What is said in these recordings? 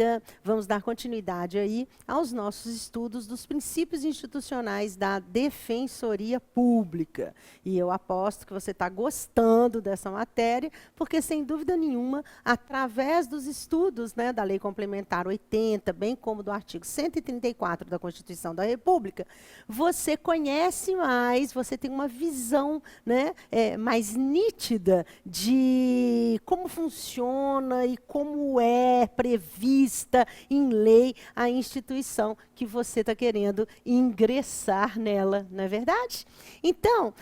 amiga, vamos dar continuidade aí aos nossos estudos dos princípios institucionais da Defensoria Pública. E eu aposto que você está gostando dessa matéria, porque, sem dúvida nenhuma, através dos estudos, né, da Lei Complementar 80, bem como do artigo 134 da Constituição da República, você conhece mais, você tem uma visão, né, mais nítida de como funciona e como é prevista em lei a instituição que você está querendo ingressar nela, não é verdade? Então,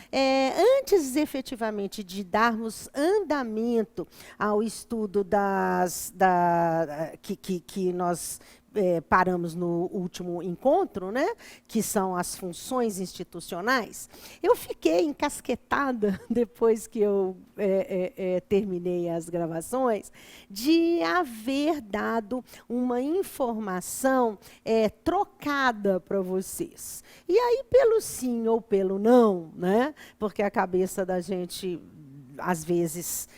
antes efetivamente de darmos andamento ao estudo que nós paramos no último encontro, né, que são as funções institucionais, eu fiquei encasquetada, depois que eu terminei as gravações, de haver dado uma informação trocada para vocês. E aí, pelo sim ou pelo não, né, porque a cabeça da gente às vezes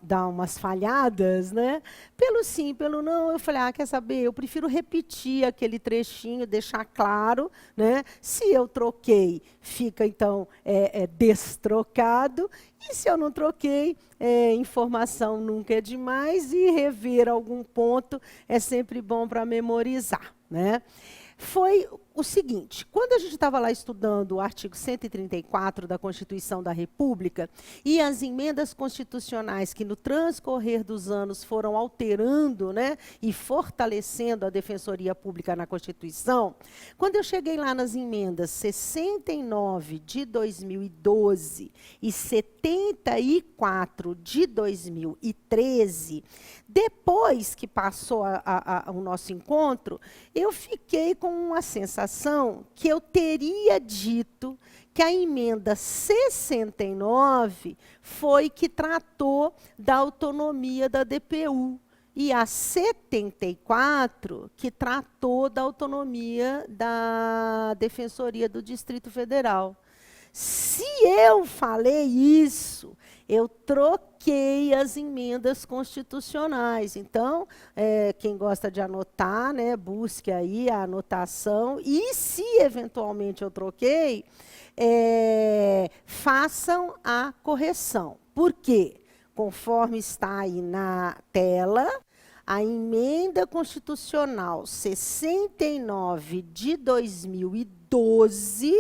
dá umas falhadas, né? Pelo sim, pelo não, eu falei, quer saber, eu prefiro repetir aquele trechinho, deixar claro, né? Se eu troquei, fica então destrocado, e se eu não troquei, informação nunca é demais, e rever algum ponto é sempre bom para memorizar, né? Foi o seguinte, quando a gente estava lá estudando o artigo 134 da Constituição da República e as emendas constitucionais que no transcorrer dos anos foram alterando, né, e fortalecendo a Defensoria Pública na Constituição, quando eu cheguei lá nas emendas 69 de 2012 e 74 de 2013, depois que passou o nosso encontro, eu fiquei com uma sensação que eu teria dito que a emenda 69 foi que tratou da autonomia da DPU e a 74 que tratou da autonomia da Defensoria do Distrito Federal. Se eu falei isso, eu troquei as emendas constitucionais. Então, quem gosta de anotar, né, busque aí a anotação. E se eventualmente eu troquei, façam a correção. Por quê? Conforme está aí na tela, a emenda constitucional 69 de 2012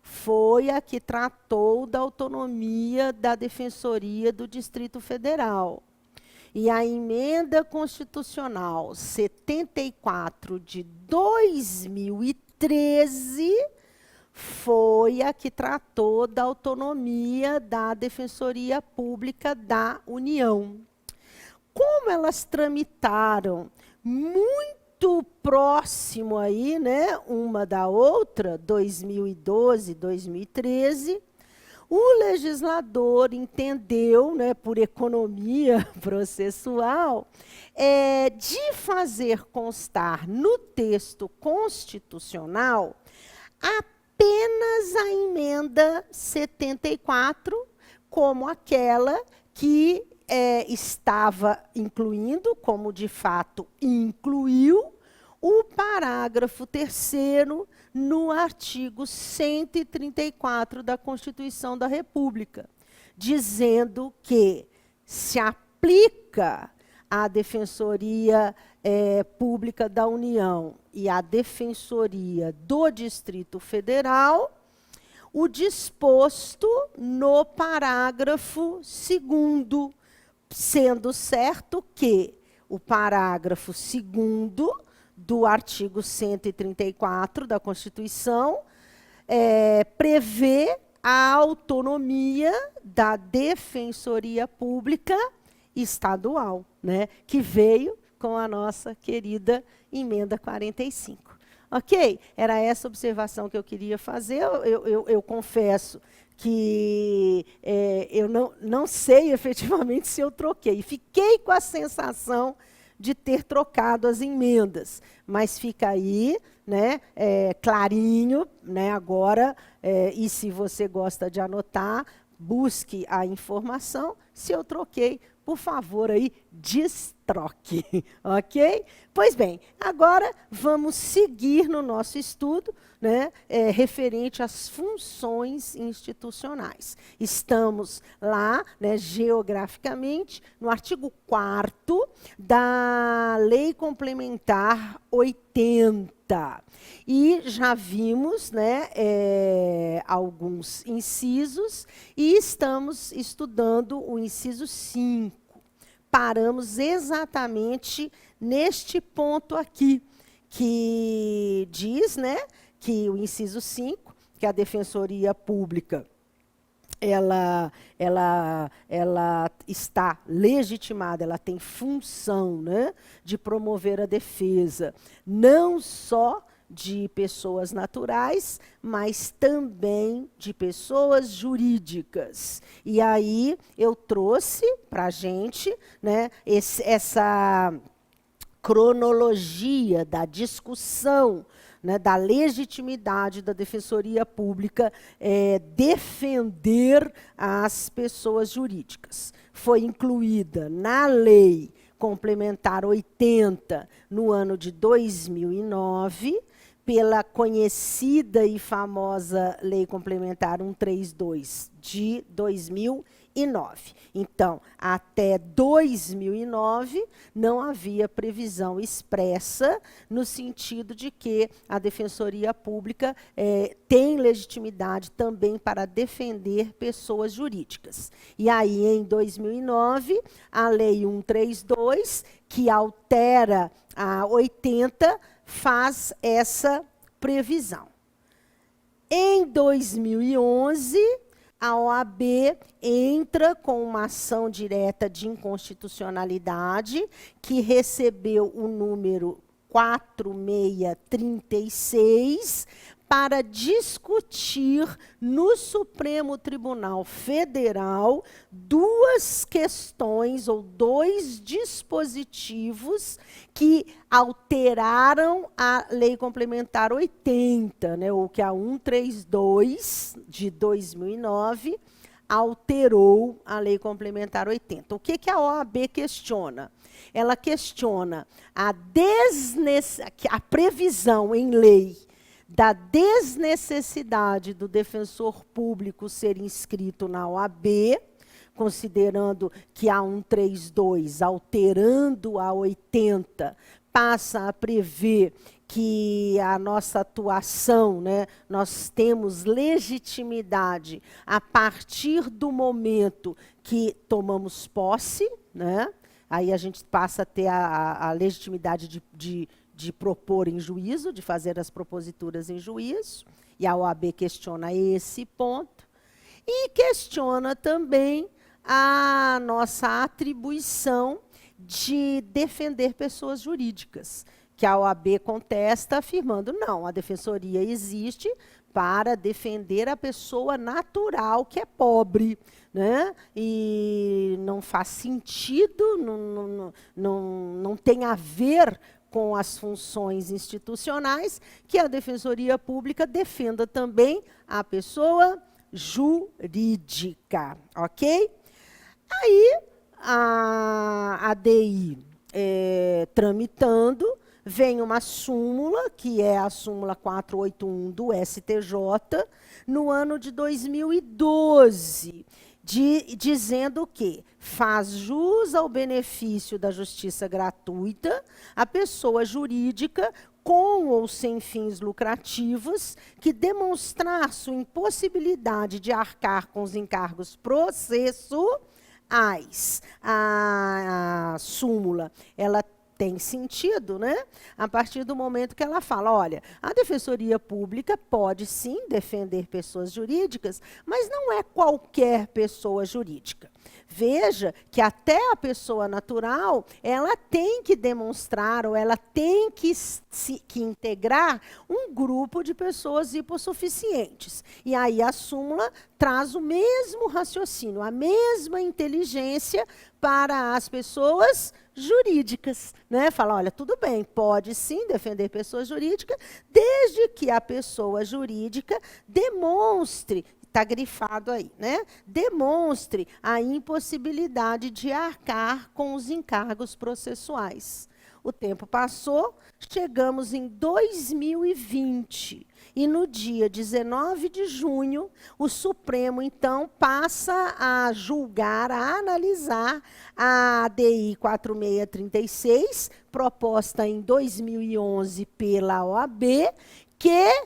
foi a que tratou da autonomia da Defensoria do Distrito Federal. E a emenda constitucional 74 de 2013 foi a que tratou da autonomia da Defensoria Pública da União. Como elas tramitaram muito próximo aí, né, uma da outra, 2012, 2013, o legislador entendeu, né, por economia processual, de fazer constar no texto constitucional apenas a emenda 74 como aquela que estava incluindo, como de fato incluiu, o parágrafo 3º no artigo 134 da Constituição da República, dizendo que se aplica à Defensoria Pública da União e à Defensoria do Distrito Federal o disposto no parágrafo 2º, sendo certo que o parágrafo 2º do artigo 134 da Constituição prevê a autonomia da Defensoria Pública Estadual, né, que veio com a nossa querida emenda 45. Ok? Era essa observação que eu queria fazer. Eu confesso que eu não sei efetivamente se eu troquei. Fiquei com a sensação de ter trocado as emendas, mas fica aí, né, clarinho, né, agora, e se você gosta de anotar, busque a informação. Se eu troquei, por favor, aí, destroque, ok? Pois bem, agora vamos seguir no nosso estudo, né, referente às funções institucionais. Estamos lá, né, geograficamente, no artigo 4º da Lei Complementar 80. E já vimos, né, alguns incisos e estamos estudando o inciso 5. Paramos exatamente neste ponto aqui, que diz, né, que o inciso 5, que a Defensoria Pública ela está legitimada, ela tem função, né, de promover a defesa, não só de pessoas naturais, mas também de pessoas jurídicas. E aí eu trouxe para a gente, né, essa cronologia da discussão, né, da legitimidade da Defensoria Pública defender as pessoas jurídicas. Foi incluída na Lei Complementar 80, no ano de 2009, pela conhecida e famosa Lei Complementar 132, de 2009. Então, até 2009, não havia previsão expressa no sentido de que a Defensoria Pública tem legitimidade também para defender pessoas jurídicas. E aí, em 2009, a Lei 132, que altera a 80, faz essa previsão. Em 2011, a OAB entra com uma ação direta de inconstitucionalidade, que recebeu o número 4636, para discutir no Supremo Tribunal Federal duas questões ou dois dispositivos que alteraram a Lei Complementar 80, né, ou que a 132 de 2009 alterou a Lei Complementar 80. O que a OAB questiona? Ela questiona a previsão em lei da desnecessidade do defensor público ser inscrito na OAB, considerando que a 132, alterando a 80, passa a prever que a nossa atuação, né, nós temos legitimidade a partir do momento que tomamos posse, né, aí a gente passa a ter a legitimidade de propor em juízo, de fazer as proposituras em juízo, e a OAB questiona esse ponto, e questiona também a nossa atribuição de defender pessoas jurídicas, que a OAB contesta, afirmando, não, a defensoria existe para defender a pessoa natural que é pobre, né? E não faz sentido, não tem a ver com as funções institucionais, que a Defensoria Pública defenda também a pessoa jurídica, ok? Aí, a ADI tramitando, vem uma súmula, que é a súmula 481 do STJ, no ano de 2012, dizendo que faz jus ao benefício da justiça gratuita a pessoa jurídica com ou sem fins lucrativos que demonstrar sua impossibilidade de arcar com os encargos processuais. A súmula, ela tem sentido, né? A partir do momento que ela fala, olha, a Defensoria Pública pode sim defender pessoas jurídicas, mas não é qualquer pessoa jurídica. Veja que até a pessoa natural, ela tem que demonstrar, ou ela tem que integrar um grupo de pessoas hipossuficientes. E aí a súmula traz o mesmo raciocínio, a mesma inteligência para as pessoas jurídicas, né? Fala, olha, tudo bem, pode sim defender pessoa jurídica, desde que a pessoa jurídica demonstre grifado aí, né? Demonstre a impossibilidade de arcar com os encargos processuais. O tempo passou, chegamos em 2020. E no dia 19 de junho, o Supremo, então, passa a julgar, a analisar a ADI 4636, proposta em 2011 pela OAB, que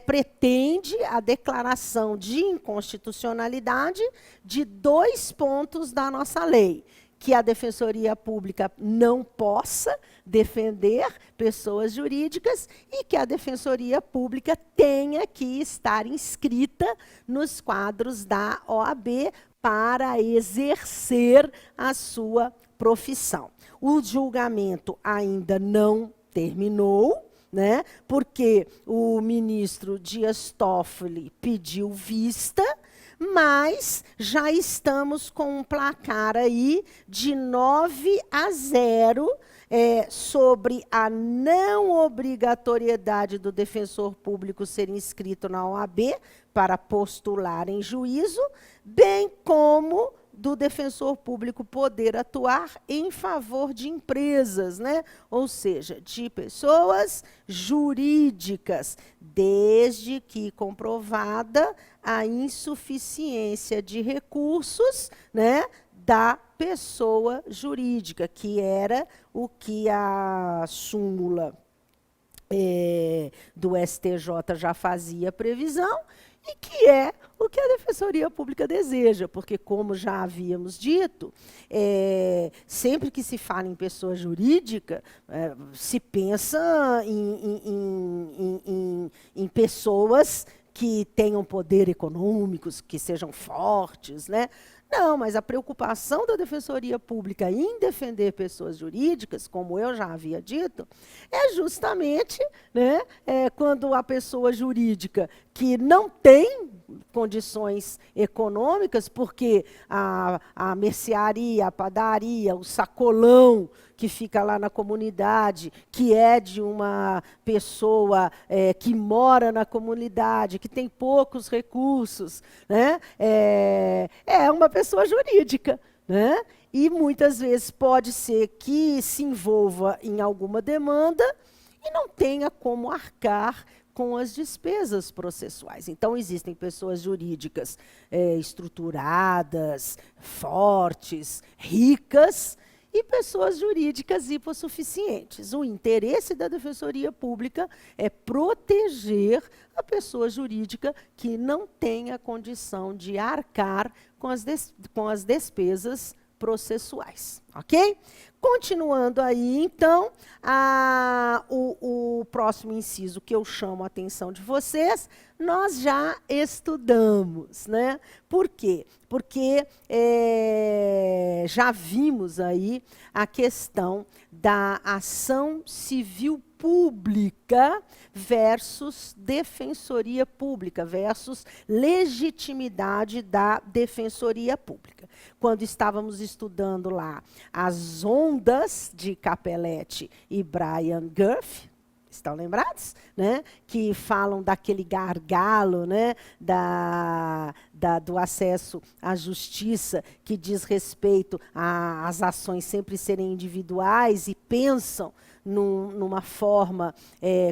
pretende a declaração de inconstitucionalidade de 2 pontos da nossa lei: que a Defensoria Pública não possa defender pessoas jurídicas e que a Defensoria Pública tenha que estar inscrita nos quadros da OAB para exercer a sua profissão. O julgamento ainda não terminou, né? Porque o ministro Dias Toffoli pediu vista, mas já estamos com um placar aí de 9-0 sobre a não obrigatoriedade do defensor público ser inscrito na OAB para postular em juízo, bem como do defensor público poder atuar em favor de empresas, né? Ou seja, de pessoas jurídicas, desde que comprovada a insuficiência de recursos, né, da pessoa jurídica, que era o que a súmula do STJ já fazia previsão, e que é o que a Defensoria Pública deseja, porque, como já havíamos dito, sempre que se fala em pessoa jurídica, se pensa em pessoas que tenham poder econômico, que sejam fortes, né? Não, mas a preocupação da Defensoria Pública em defender pessoas jurídicas, como eu já havia dito, é justamente, né, quando a pessoa jurídica que não tem condições econômicas, porque a mercearia, a padaria, o sacolão que fica lá na comunidade, que é de uma pessoa que mora na comunidade, que tem poucos recursos, né, é uma pessoa jurídica, né? E muitas vezes pode ser que se envolva em alguma demanda e não tenha como arcar com as despesas processuais. Então, existem pessoas jurídicas estruturadas, fortes, ricas, e pessoas jurídicas hipossuficientes. O interesse da Defensoria Pública é proteger a pessoa jurídica que não tenha condição de arcar com as despesas processuais, ok? Continuando aí, então, o próximo inciso que eu chamo a atenção de vocês, nós já estudamos, né? Por quê? Porque já vimos aí a questão da ação civil pública versus defensoria pública, versus legitimidade da defensoria pública. Quando estávamos estudando lá as ondas de Capelletti e Brian Goff, estão lembrados? Né? Que falam daquele gargalo, né? Do acesso à justiça, que diz respeito às ações sempre serem individuais e pensam numa forma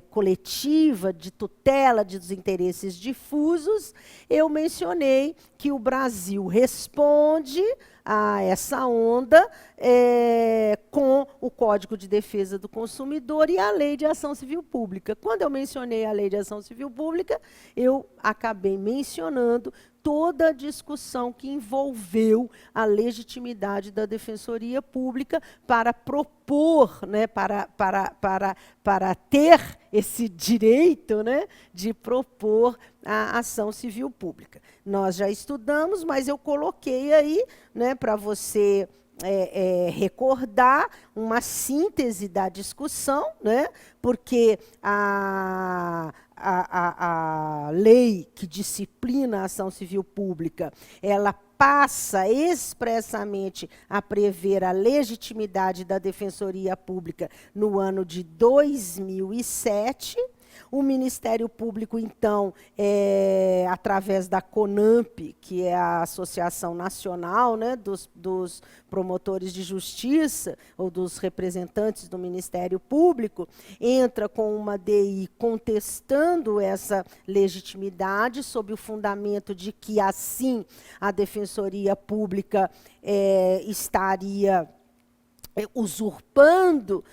coletiva de tutela dos interesses difusos. Eu mencionei que o Brasil responde a essa onda com o Código de Defesa do Consumidor e a Lei de Ação Civil Pública. Quando eu mencionei a Lei de Ação Civil Pública, eu acabei mencionando toda a discussão que envolveu a legitimidade da Defensoria Pública para propor, né, para ter esse direito, né, de propor a ação civil pública. Nós já estudamos, mas eu coloquei aí, né, para você recordar uma síntese da discussão, né, porque a lei que disciplina a ação civil pública, ela passa expressamente a prever a legitimidade da Defensoria Pública no ano de 2007, O Ministério Público, então, através da CONAMP, que é a Associação Nacional, né, dos Promotores de Justiça, ou dos representantes do Ministério Público, entra com uma DI contestando essa legitimidade, sob o fundamento de que, assim, a Defensoria Pública estaria usurpando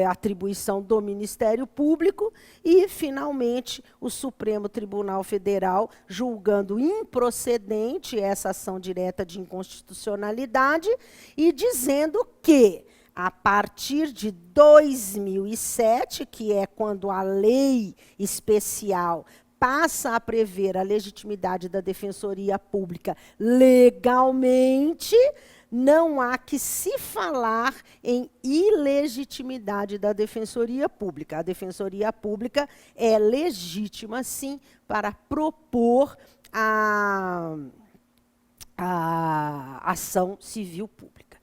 a atribuição do Ministério Público, e, finalmente, o Supremo Tribunal Federal, julgando improcedente essa ação direta de inconstitucionalidade e dizendo que, a partir de 2007, que é quando a lei especial passa a prever a legitimidade da Defensoria Pública legalmente, não há que se falar em ilegitimidade da Defensoria Pública. A Defensoria Pública é legítima, sim, para propor a ação civil pública.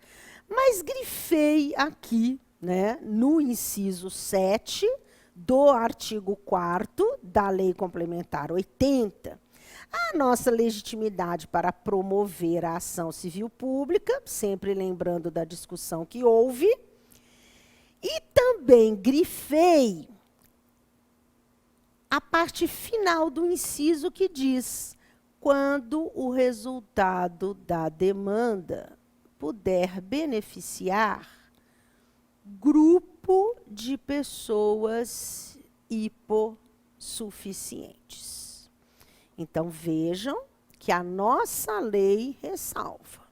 Mas grifei aqui, né, no inciso 7 do artigo 4º da Lei Complementar 80, a nossa legitimidade para promover a ação civil pública, sempre lembrando da discussão que houve, e também grifei a parte final do inciso que diz: quando o resultado da demanda puder beneficiar grupo de pessoas hipossuficientes. Então, vejam que a nossa lei ressalva.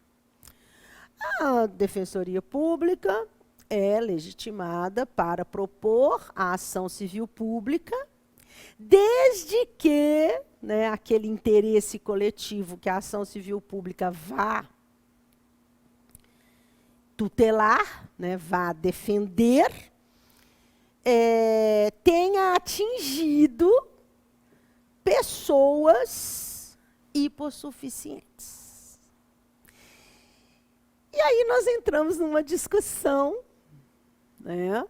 A Defensoria Pública é legitimada para propor a ação civil pública, desde que, né, aquele interesse coletivo que a ação civil pública vá tutelar, né, vá defender, tenha atingido pessoas hipossuficientes. E aí nós entramos numa discussão, né,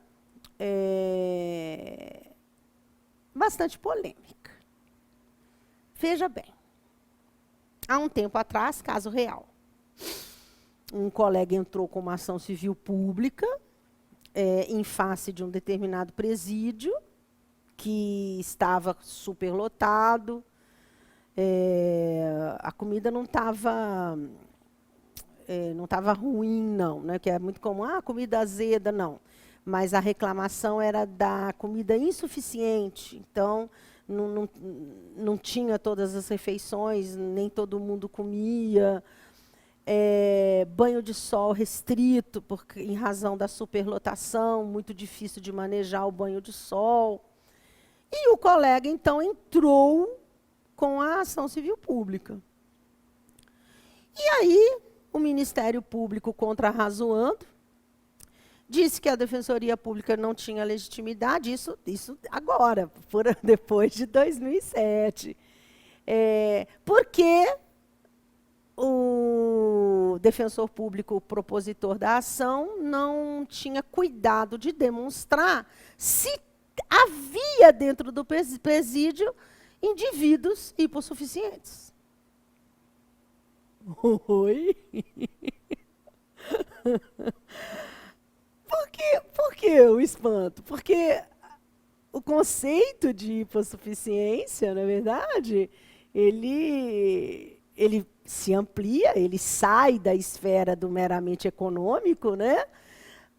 bastante polêmica. Veja bem, há um tempo atrás, caso real, um colega entrou com uma ação civil pública em face de um determinado presídio, que estava superlotado, a comida não estava ruim, não, né, que é muito comum, comida azeda, não. Mas a reclamação era da comida insuficiente, então não tinha todas as refeições, nem todo mundo comia, banho de sol restrito, porque, em razão da superlotação, muito difícil de manejar o banho de sol. E o colega, então, entrou com a ação civil pública. E aí, o Ministério Público, contra-razoando, disse que a Defensoria Pública não tinha legitimidade, isso agora, depois de 2007. Porque o defensor público propositor da ação não tinha cuidado de demonstrar se havia dentro do presídio indivíduos hipossuficientes. Oi? Por que o espanto? Porque o conceito de hipossuficiência, na verdade, ele se amplia, ele sai da esfera do meramente econômico, né,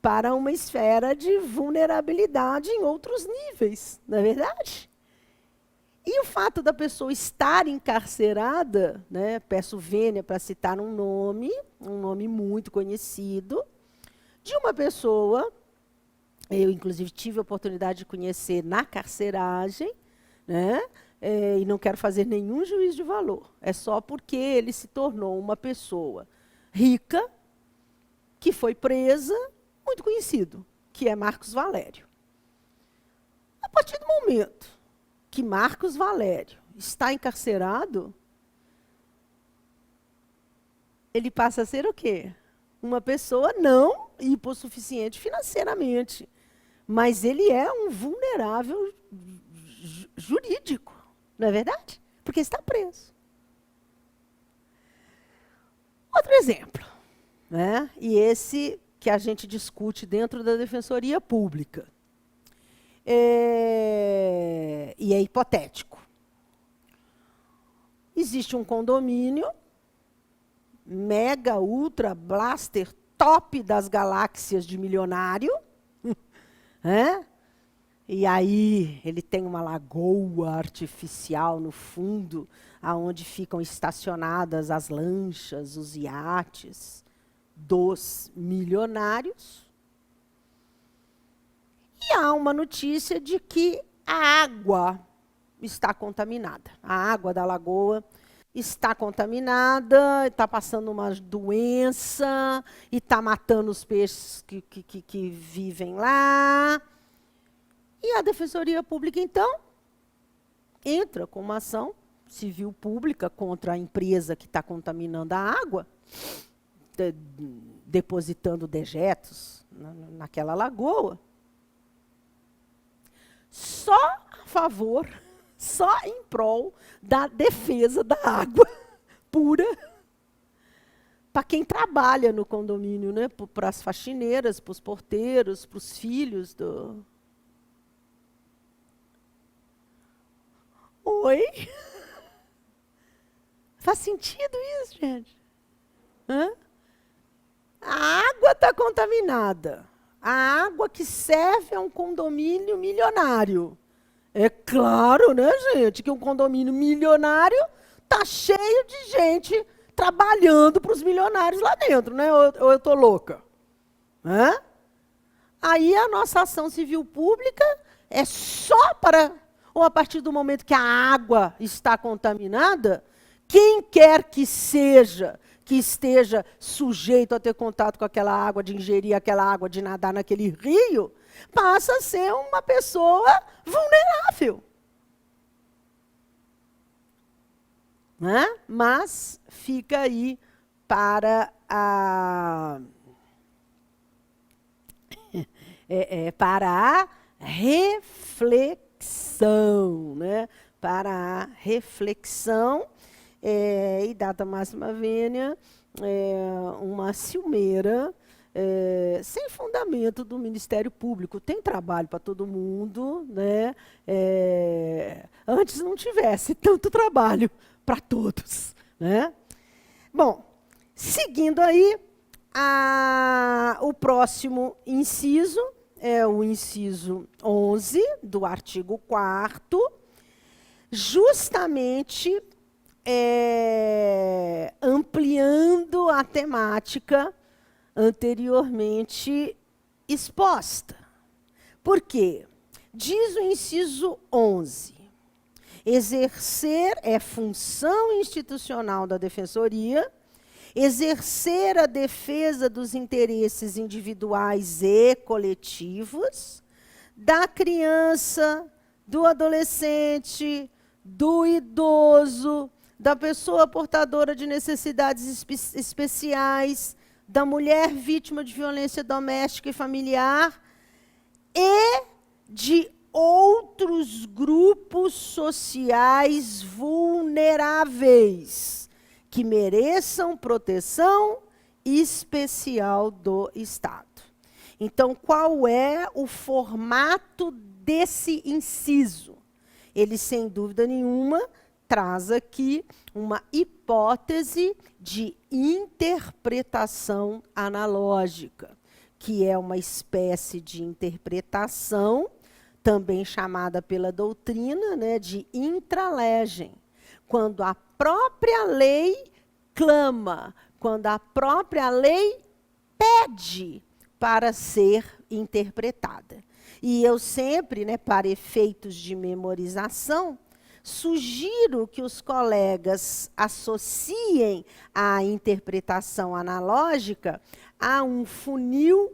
para uma esfera de vulnerabilidade em outros níveis, não é verdade? E o fato da pessoa estar encarcerada, né, peço vênia para citar um nome muito conhecido, de uma pessoa, eu inclusive tive a oportunidade de conhecer na carceragem, né, e não quero fazer nenhum juízo de valor, é só porque ele se tornou uma pessoa rica, que foi presa, muito conhecido, que é Marcos Valério. A partir do momento que Marcos Valério está encarcerado, ele passa a ser o quê? Uma pessoa não hipossuficiente financeiramente, mas ele é um vulnerável jurídico, não é verdade? Porque está preso. Outro exemplo, né? E esse que a gente discute dentro da Defensoria Pública. E é hipotético. Existe um condomínio, mega, ultra, blaster, top das galáxias de milionário, né? E aí ele tem uma lagoa artificial no fundo, aonde ficam estacionadas as lanchas, os iates dos milionários. E há uma notícia de que a água está contaminada. A água da lagoa está contaminada, está passando uma doença e está matando os peixes que vivem lá. E a Defensoria Pública, então, entra com uma ação civil pública contra a empresa que está contaminando a água, depositando dejetos naquela lagoa, só a favor, só em prol da defesa da água pura para quem trabalha no condomínio, né? Para as faxineiras, para os porteiros, para os filhos do... Oi? Faz sentido isso, gente? Hã? A água está contaminada. A água que serve a um condomínio milionário. É claro, né, gente, que um condomínio milionário está cheio de gente trabalhando para os milionários lá dentro, né? Ou eu estou louca? Hã? Aí a nossa ação civil pública é só para... Ou a partir do momento que a água está contaminada, quem quer que seja que esteja sujeito a ter contato com aquela água, de ingerir aquela água, de nadar naquele rio, passa a ser uma pessoa vulnerável. Né? Mas fica aí para a... para a reflexão, né? Para a reflexão, e data máxima vênia, uma ciumeira sem fundamento do Ministério Público. Tem trabalho para todo mundo, né? Antes não tivesse tanto trabalho para todos, né? Bom, seguindo aí, o próximo inciso é o inciso 11 do artigo 4º, justamente ampliando a temática anteriormente exposta. Por quê? Diz o inciso 11, exercer é função institucional da Defensoria, exercer a defesa dos interesses individuais e coletivos, da criança, do adolescente, do idoso, da pessoa portadora de necessidades especiais, da mulher vítima de violência doméstica e familiar e de outros grupos sociais vulneráveis que mereçam proteção especial do Estado. Então, qual é o formato desse inciso? Ele, sem dúvida nenhuma, traz aqui uma hipótese de interpretação analógica, que é uma espécie de interpretação, também chamada pela doutrina, né, de intralegem, quando a própria lei clama, quando a própria lei pede para ser interpretada. E eu sempre, né, para efeitos de memorização, sugiro que os colegas associem a interpretação analógica a um funil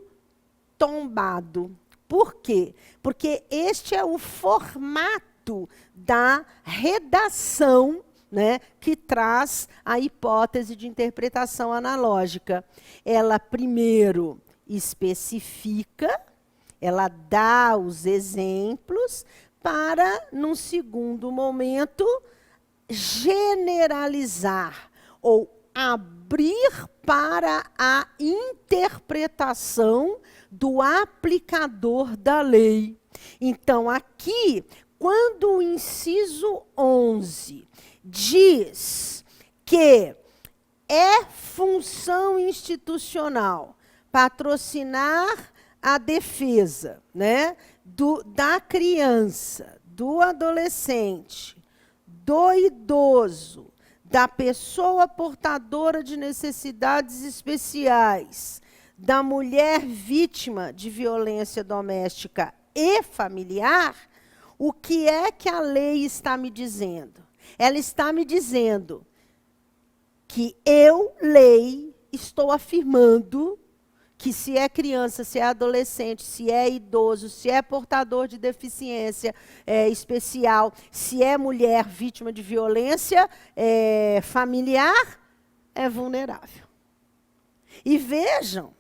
tombado. Por quê? Porque este é o formato da redação, né, que traz a hipótese de interpretação analógica. Ela, primeiro, especifica, ela dá os exemplos, para, num segundo momento, generalizar ou abrir para a interpretação do aplicador da lei. Então, aqui, quando o inciso 11 diz que é função institucional patrocinar a defesa, né, da criança, do adolescente, do idoso, da pessoa portadora de necessidades especiais, da mulher vítima de violência doméstica e familiar, o que é que a lei está me dizendo? Ela está me dizendo que eu, lei, estou afirmando que se é criança, se é adolescente, se é idoso, se é portador de deficiência especial, se é mulher vítima de violência familiar, é vulnerável. E vejam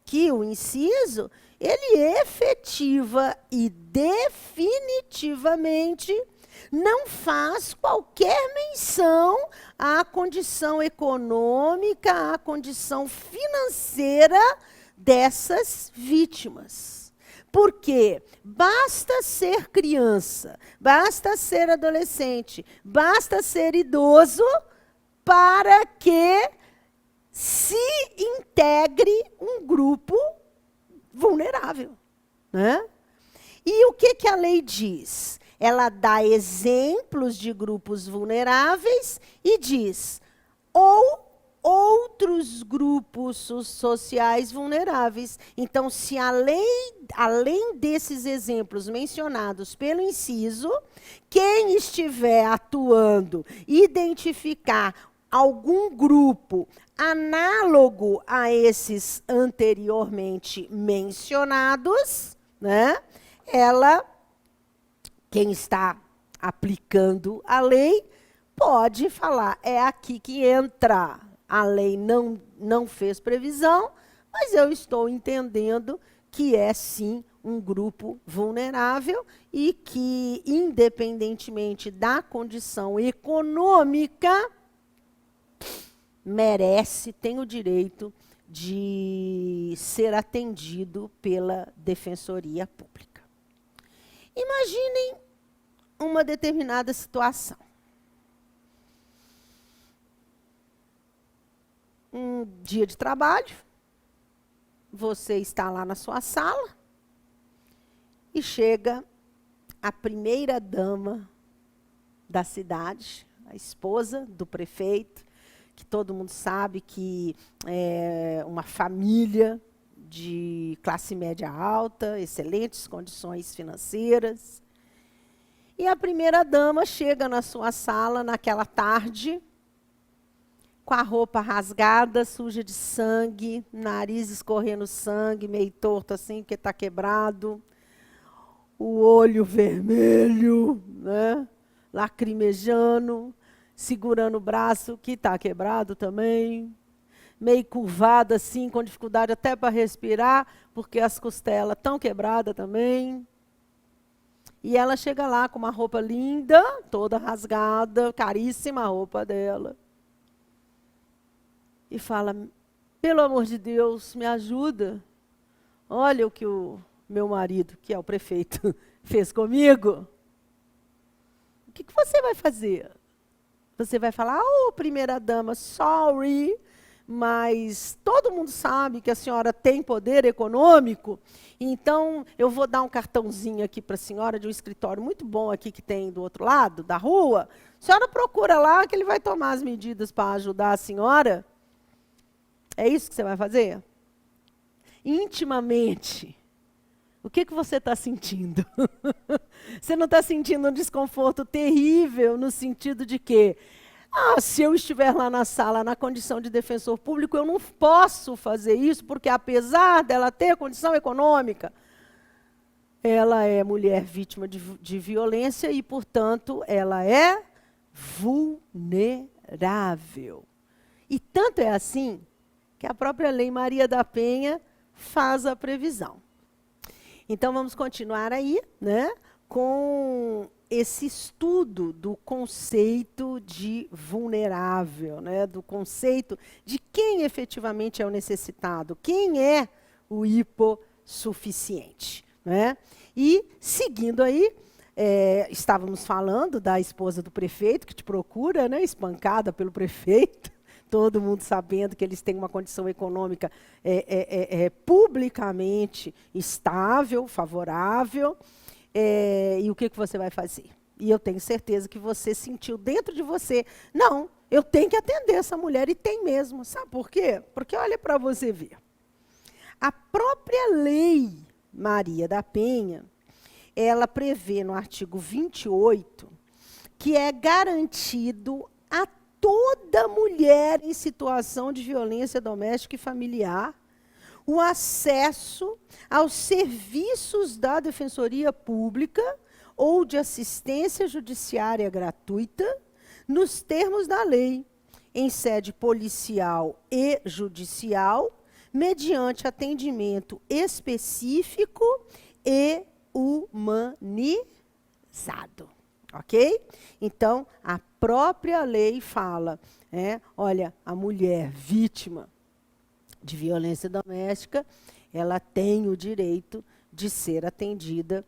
que o inciso, ele efetiva e definitivamente não faz qualquer menção à condição econômica, à condição financeira dessas vítimas. Porque basta ser criança, basta ser adolescente, basta ser idoso para que se integre um grupo vulnerável, né? E o que a lei diz? Ela dá exemplos de grupos vulneráveis e diz, ou outros grupos sociais vulneráveis. Então, se além desses exemplos mencionados pelo inciso, quem estiver atuando, identificar algum grupo análogo a esses anteriormente mencionados, né, quem está aplicando a lei, pode falar, é aqui que entra. A lei não fez previsão, mas eu estou entendendo que é, sim, um grupo vulnerável e que, independentemente da condição econômica, merece, tem o direito de ser atendido pela Defensoria Pública. Imaginem uma determinada situação. Um dia de trabalho, você está lá na sua sala e chega a primeira-dama da cidade, a esposa do prefeito, que todo mundo sabe que é uma família de classe média alta, excelentes condições financeiras. E a primeira-dama chega na sua sala naquela tarde, com a roupa rasgada, suja de sangue, nariz escorrendo sangue, meio torto assim, porque está quebrado, o olho vermelho, né, lacrimejando, segurando o braço, que está quebrado também, meio curvada assim, com dificuldade até para respirar, porque as costelas estão quebradas também. E ela chega lá com uma roupa linda, toda rasgada, caríssima a roupa dela. E fala, pelo amor de Deus, me ajuda. Olha o que o meu marido, que é o prefeito, fez comigo. O que você vai fazer? Você vai falar, oh, primeira-dama, sorry, mas todo mundo sabe que a senhora tem poder econômico, então eu vou dar um cartãozinho aqui para a senhora de um escritório muito bom aqui que tem do outro lado da rua. A senhora procura lá que ele vai tomar as medidas para ajudar a senhora. É isso que você vai fazer? Intimamente, o que você está sentindo? Você não está sentindo um desconforto terrível no sentido de que, se eu estiver lá na sala, na condição de defensor público, eu não posso fazer isso, porque apesar dela ter condição econômica, ela é mulher vítima de violência e, portanto, ela é vulnerável. E tanto é assim que a própria Lei Maria da Penha faz a previsão. Então, vamos continuar aí, né? com esse estudo do conceito de vulnerável, né? Do conceito de quem efetivamente é o necessitado, quem é o hipossuficiente, né? E, seguindo aí, estávamos falando da esposa do prefeito, que te procura, né? Espancada pelo prefeito, todo mundo sabendo que eles têm uma condição econômica publicamente estável, favorável. E o que você vai fazer? E eu tenho certeza que você sentiu dentro de você, não, eu tenho que atender essa mulher, e tem mesmo. Sabe por quê? Porque olha para você ver. A própria lei Maria da Penha, ela prevê no artigo 28 que é garantido a toda mulher em situação de violência doméstica e familiar o acesso aos serviços da Defensoria Pública ou de assistência judiciária gratuita, nos termos da lei, em sede policial e judicial, mediante atendimento específico e humanizado. Ok? Então, a própria lei fala, olha, a mulher vítima de violência doméstica, ela tem o direito de ser atendida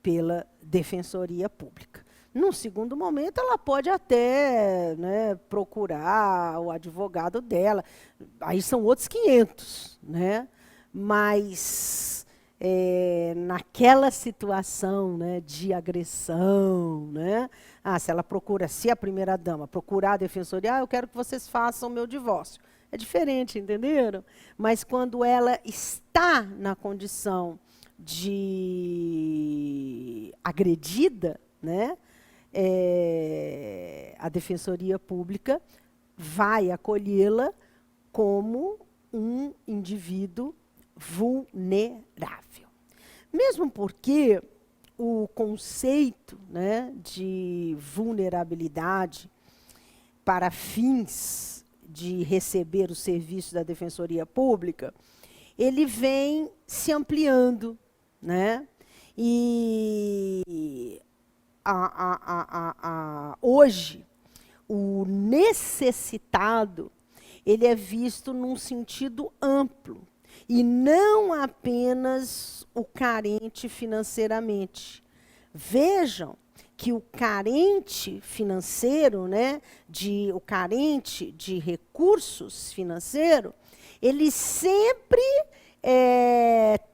pela Defensoria Pública. Num segundo momento, ela pode até, né, procurar o advogado dela. Aí são outros 500, né? Mas naquela situação, né, de agressão, né? Se ela procura, se a primeira-dama procurar a defensoria, eu quero que vocês façam o meu divórcio. É diferente, entenderam? Mas quando ela está na condição de agredida, né, a Defensoria Pública vai acolhê-la como um indivíduo vulnerável. Mesmo porque o conceito, né, de vulnerabilidade para fins de receber o serviço da Defensoria Pública, ele vem se ampliando, né? E hoje, o necessitado, ele é visto num sentido amplo, e não apenas o carente financeiramente. Vejam que o carente financeiro, né, o carente de recursos financeiros, ele sempre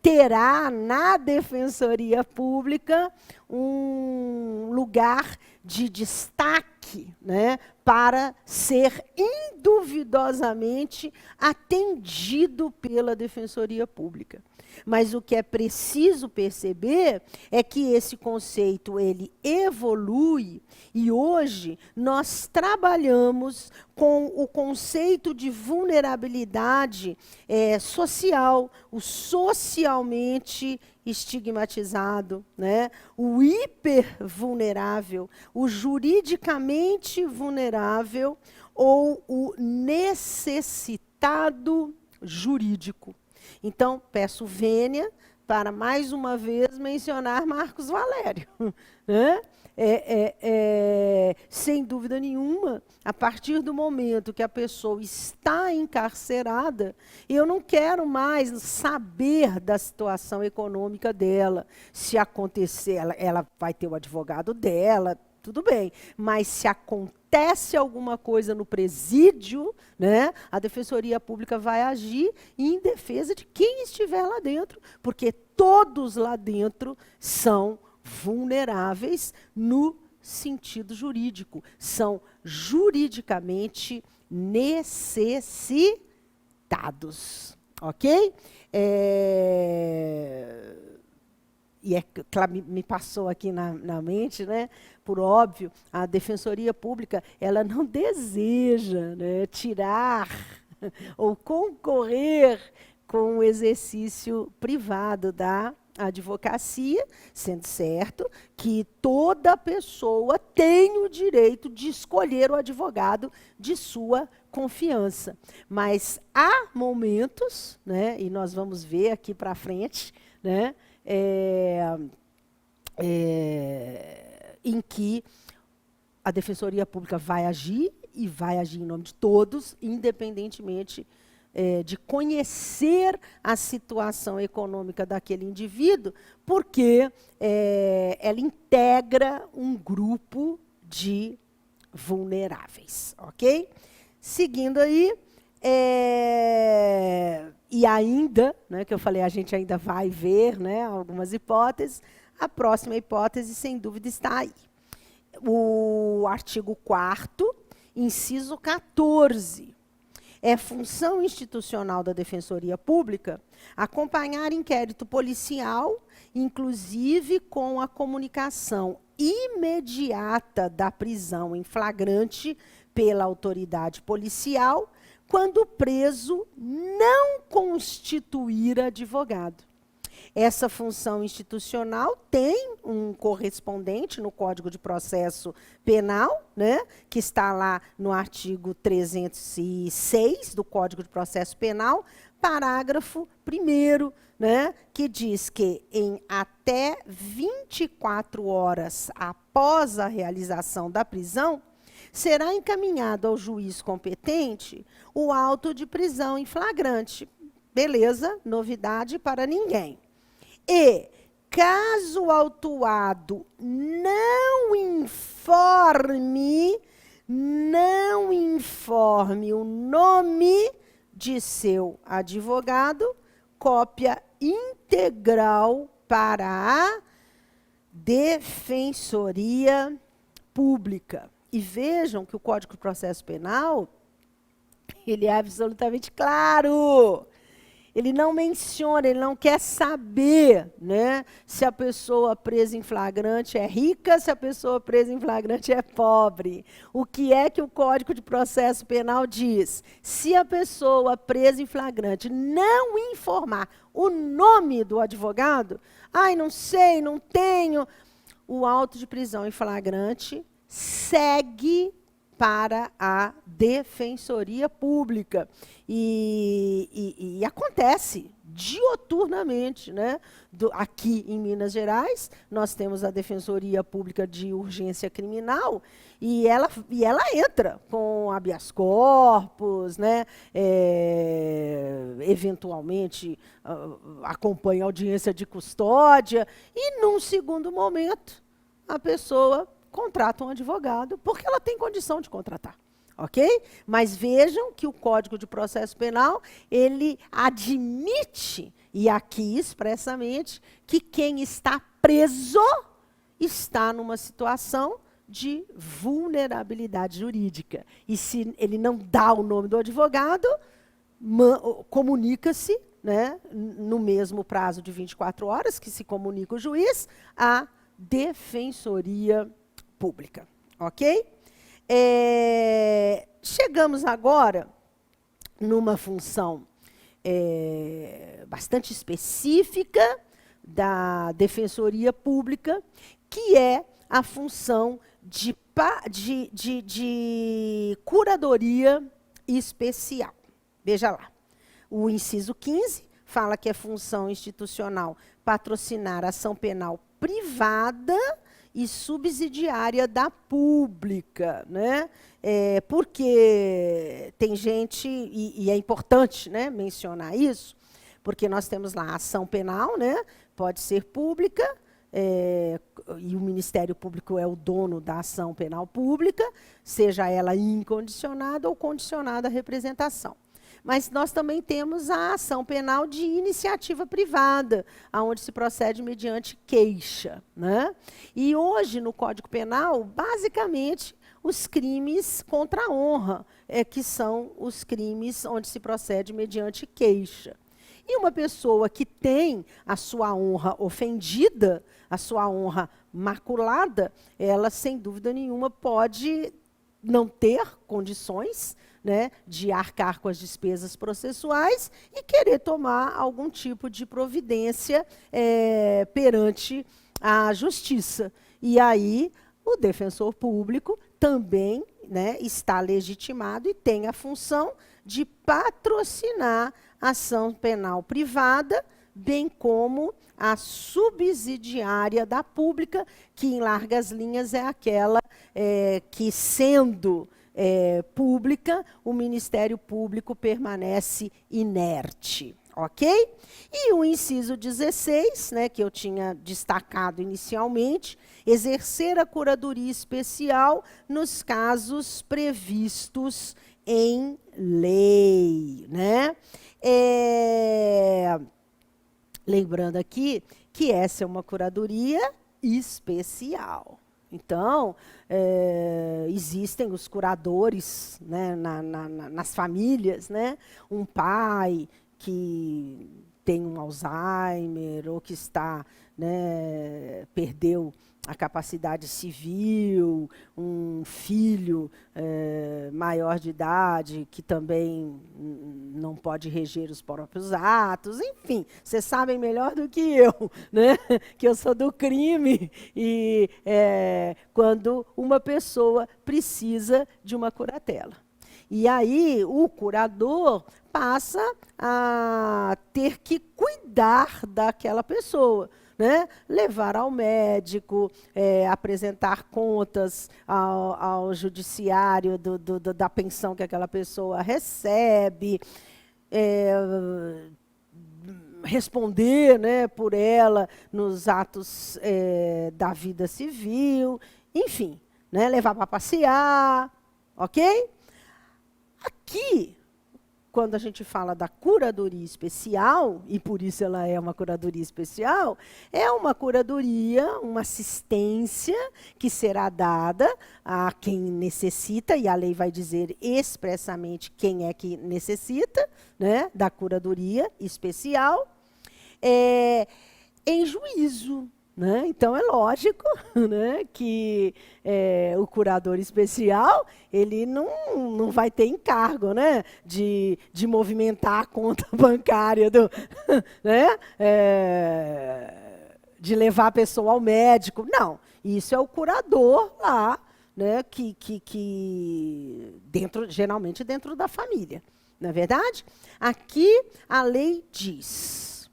terá na Defensoria Pública um lugar de destaque, né, para ser induvidosamente atendido pela Defensoria Pública. Mas o que é preciso perceber é que esse conceito ele evolui, e hoje nós trabalhamos com o conceito de vulnerabilidade social, o socialmente estigmatizado, né? O hipervulnerável, o juridicamente vulnerável ou o necessitado jurídico. Então, peço vênia para, mais uma vez, mencionar Marcos Valério. Né? Sem dúvida nenhuma, a partir do momento que a pessoa está encarcerada, eu não quero mais saber da situação econômica dela. Se acontecer, ela vai ter o advogado dela, tudo bem, mas se acontece alguma coisa no presídio, né, a Defensoria Pública vai agir em defesa de quem estiver lá dentro, porque todos lá dentro são vulneráveis no sentido jurídico, são juridicamente necessitados, ok? E me passou aqui na mente, né, por óbvio, a Defensoria Pública ela não deseja, né, tirar ou concorrer com o exercício privado da advocacia, sendo certo que toda pessoa tem o direito de escolher o advogado de sua confiança. Mas há momentos, né, e nós vamos ver aqui para frente, né, em que a Defensoria Pública vai agir, e vai agir em nome de todos, independentemente de conhecer a situação econômica daquele indivíduo, porque ela integra um grupo de vulneráveis, ok? Seguindo aí, e ainda, né, que eu falei, a gente ainda vai ver, né, algumas hipóteses, a próxima hipótese, sem dúvida, está aí. O artigo 4º, inciso 14. É função institucional da Defensoria Pública acompanhar inquérito policial, inclusive com a comunicação imediata da prisão em flagrante pela autoridade policial, quando o preso não constituir advogado. Essa função institucional tem um correspondente no Código de Processo Penal, né, que está lá no artigo 306 do Código de Processo Penal, parágrafo 1º, né, que diz que em até 24 horas após a realização da prisão, será encaminhado ao juiz competente o auto de prisão em flagrante. Beleza, novidade para ninguém. E, caso o autuado não informe o nome de seu advogado, cópia integral para a Defensoria Pública. E vejam que o Código de Processo Penal, ele é absolutamente claro. Ele não menciona, ele não quer saber, né, se a pessoa presa em flagrante é rica, se a pessoa presa em flagrante é pobre. O que é que o Código de Processo Penal diz? Se a pessoa presa em flagrante não informar o nome do advogado, ai, não sei, não tenho, o auto de prisão em flagrante segue para a Defensoria Pública. E acontece dioturnamente, né? Aqui em Minas Gerais, nós temos a Defensoria Pública de Urgência Criminal, e ela entra com habeas corpus, né? Eventualmente acompanha audiência de custódia, e num segundo momento, a pessoa contrata um advogado, porque ela tem condição de contratar. Ok? Mas vejam que o Código de Processo Penal, ele admite, e aqui expressamente, que quem está preso está numa situação de vulnerabilidade jurídica. E se ele não dá o nome do advogado, comunica-se, né, no mesmo prazo de 24 horas, que se comunica o juiz, à Defensoria Pública. Ok? Chegamos agora numa função bastante específica da Defensoria Pública, que é a função de curadoria especial. Veja lá, o inciso 15 fala que é função institucional patrocinar ação penal privada e subsidiária da pública, né? Porque tem gente, e é importante, né, mencionar isso, porque nós temos lá a ação penal, né, pode ser pública, e o Ministério Público é o dono da ação penal pública, seja ela incondicionada ou condicionada à representação. Mas nós também temos a ação penal de iniciativa privada, onde se procede mediante queixa, né? E hoje, no Código Penal, basicamente, os crimes contra a honra, que são os crimes onde se procede mediante queixa. E uma pessoa que tem a sua honra ofendida, a sua honra maculada, ela, sem dúvida nenhuma, pode não ter condições, né, de arcar com as despesas processuais e querer tomar algum tipo de providência perante a justiça. E aí o defensor público também, né, está legitimado e tem a função de patrocinar ação penal privada bem como a subsidiária da pública, que em largas linhas é aquela que, sendo pública, o Ministério Público permanece inerte. Ok? E o inciso 16, né, que eu tinha destacado inicialmente, exercer a curadoria especial nos casos previstos em lei. Né? Lembrando aqui que essa é uma curadoria especial. Então, existem os curadores, né, nas famílias, né? Um pai que tem um Alzheimer ou que está, né, perdeu a capacidade civil, um filho maior de idade que também não pode reger os próprios atos, enfim, vocês sabem melhor do que eu, né? Que eu sou do crime, e quando uma pessoa precisa de uma curatela. E aí o curador passa a ter que cuidar daquela pessoa, né? Levar ao médico, apresentar contas ao judiciário da pensão que aquela pessoa recebe, responder, né, por ela nos atos da vida civil, enfim, né, levar para passear, ok? Aqui, quando a gente fala da curadoria especial, e por isso ela é uma curadoria especial, é uma curadoria, uma assistência que será dada a quem necessita, e a lei vai dizer expressamente quem é que necessita, né, da curadoria especial, em juízo. Né? Então, é lógico, né, que o curador especial ele não vai ter encargo, né, de movimentar a conta bancária, né, de levar a pessoa ao médico. Não, isso é o curador lá, né, geralmente dentro da família. Não é verdade? Aqui a lei diz,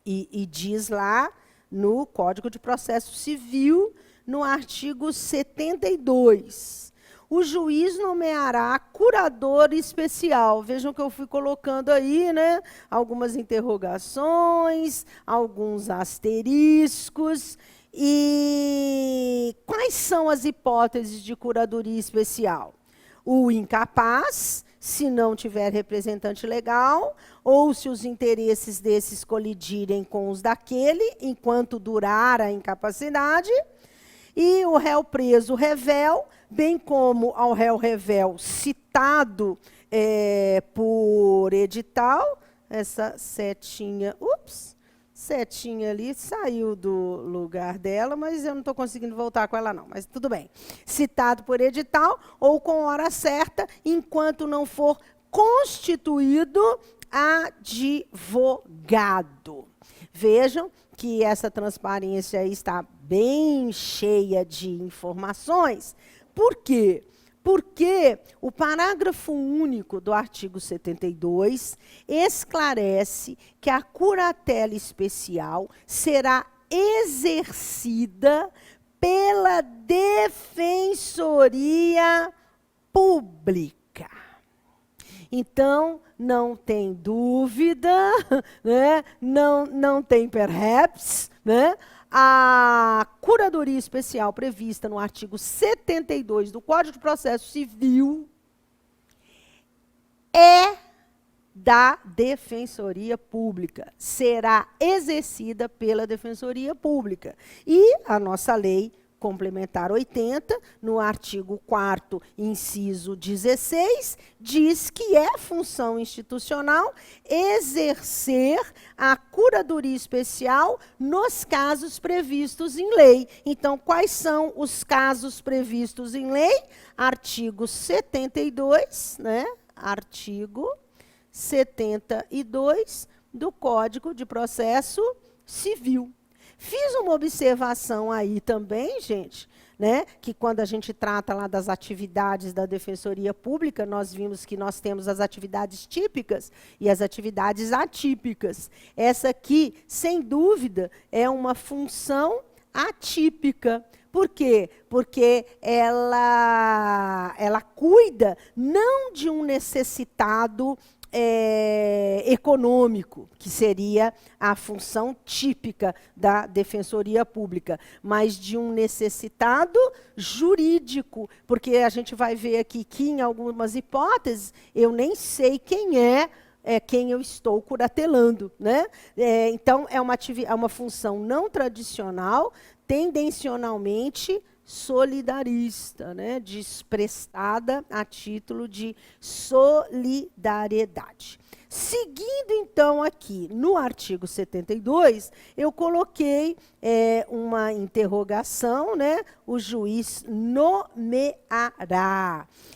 e diz lá, no Código de Processo Civil, no artigo 72. O juiz nomeará curador especial. Vejam que eu fui colocando aí, né, algumas interrogações, alguns asteriscos. E quais são as hipóteses de curadoria especial? O incapaz, se não tiver representante legal, ou se os interesses desses colidirem com os daquele, enquanto durar a incapacidade, e o réu preso revel, bem como ao réu revel citado por edital, essa setinha ali saiu do lugar dela, mas eu não estou conseguindo voltar com ela não, mas tudo bem. Citado por edital ou com hora certa, enquanto não for constituído advogado. Vejam que essa transparência aí está bem cheia de informações. Por quê? Porque o parágrafo único do artigo 72 esclarece que a curatela especial será exercida pela Defensoria Pública. Então, não tem dúvida, né? Não tem perhaps, né? A curadoria especial prevista no artigo 72 do Código de Processo Civil é da Defensoria Pública, será exercida pela Defensoria Pública. E a nossa lei complementar 80, no artigo 4º, inciso 16, diz que é função institucional exercer a curadoria especial nos casos previstos em lei. Então, quais são os casos previstos em lei? Artigo 72, né? Artigo 72 do Código de Processo Civil. Fiz uma observação aí também, gente, né, que quando a gente trata lá das atividades da Defensoria Pública, nós vimos que nós temos as atividades típicas e as atividades atípicas. Essa aqui, sem dúvida, é uma função atípica. Por quê? Porque ela cuida não de um necessitado econômico, que seria a função típica da Defensoria Pública, mas de um necessitado jurídico, porque a gente vai ver aqui que, em algumas hipóteses, eu nem sei quem é quem eu estou curatelando, né? Então, é uma função não tradicional, tendencionalmente solidarista, né, prestada a título de solidariedade. Seguindo, então, aqui no artigo 72, eu coloquei uma interrogação, né, o juiz nomeará.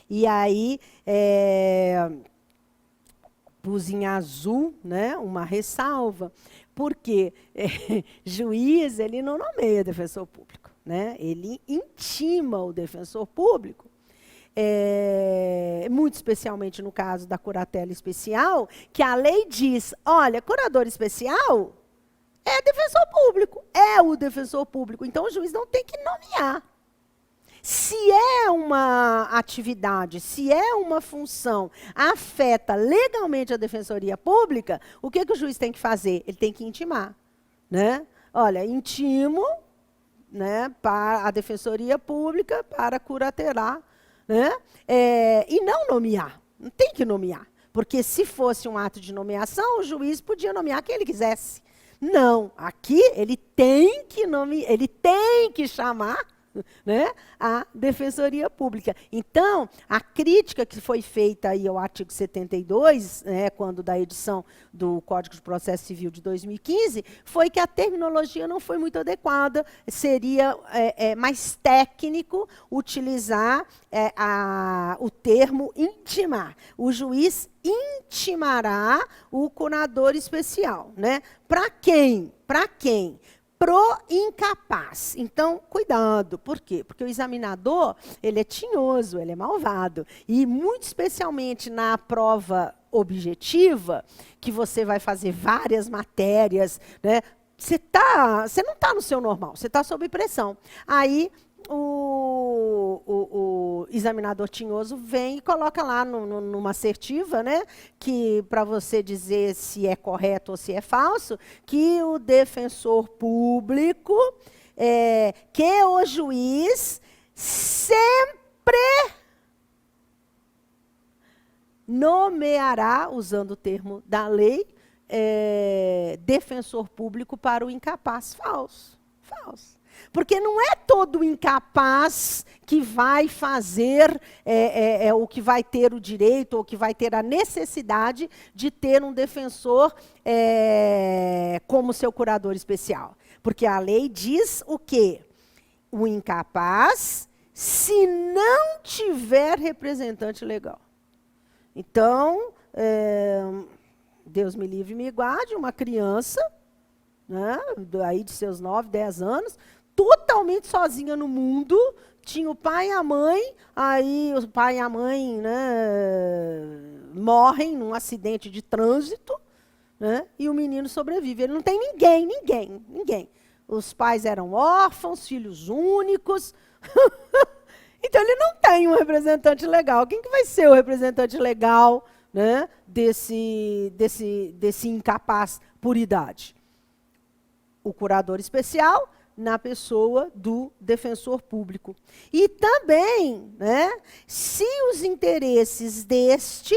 E aí, pus em azul, né, uma ressalva, porque juiz, ele não nomeia defensor público. Né? Ele intima o defensor público, muito especialmente no caso da curatela especial, que a lei diz, olha, curador especial é defensor público, é o defensor público, então o juiz não tem que nomear. Se é uma atividade, se é uma função, afeta legalmente a defensoria pública, o que o juiz tem que fazer? Ele tem que intimar. Né? Olha, intimo, né, para a Defensoria Pública, para curatelar, né, e não nomear. Não tem que nomear. Porque se fosse um ato de nomeação, o juiz podia nomear quem ele quisesse. Não, aqui ele tem que nomear, ele tem que chamar, né, a Defensoria Pública. Então, a crítica que foi feita aí ao artigo 72, né, quando da edição do Código de Processo Civil de 2015, foi que a terminologia não foi muito adequada, seria mais técnico utilizar o termo intimar. O juiz intimará o curador especial. Né? Para quem? Para quem? Pro incapaz. Então, cuidado. Por quê? Porque o examinador, ele é tinhoso, ele é malvado. E, muito especialmente na prova objetiva, que você vai fazer várias matérias, né? Você não está no seu normal, você está sob pressão. Aí, o examinador tinhoso vem e coloca lá numa assertiva, né, que para você dizer se é correto ou se é falso, que o defensor público, que o juiz sempre nomeará, usando o termo da lei, defensor público para o incapaz. Falso. Falso. Porque não é todo incapaz que vai fazer, ou que vai ter o direito, ou que vai ter a necessidade de ter um defensor como seu curador especial. Porque a lei diz o quê? O incapaz, se não tiver representante legal. Então, Deus me livre e me guarde, uma criança, né, aí de seus 9, 10 anos, totalmente sozinha no mundo, tinha o pai e a mãe, aí o pai e a mãe, né, morrem num acidente de trânsito, né, e o menino sobrevive. Ele não tem ninguém. Os pais eram órfãos, filhos únicos. Então, ele não tem um representante legal. Quem que vai ser o representante legal, né, desse incapaz por idade? O curador especial, na pessoa do defensor público. E também, né, se os interesses deste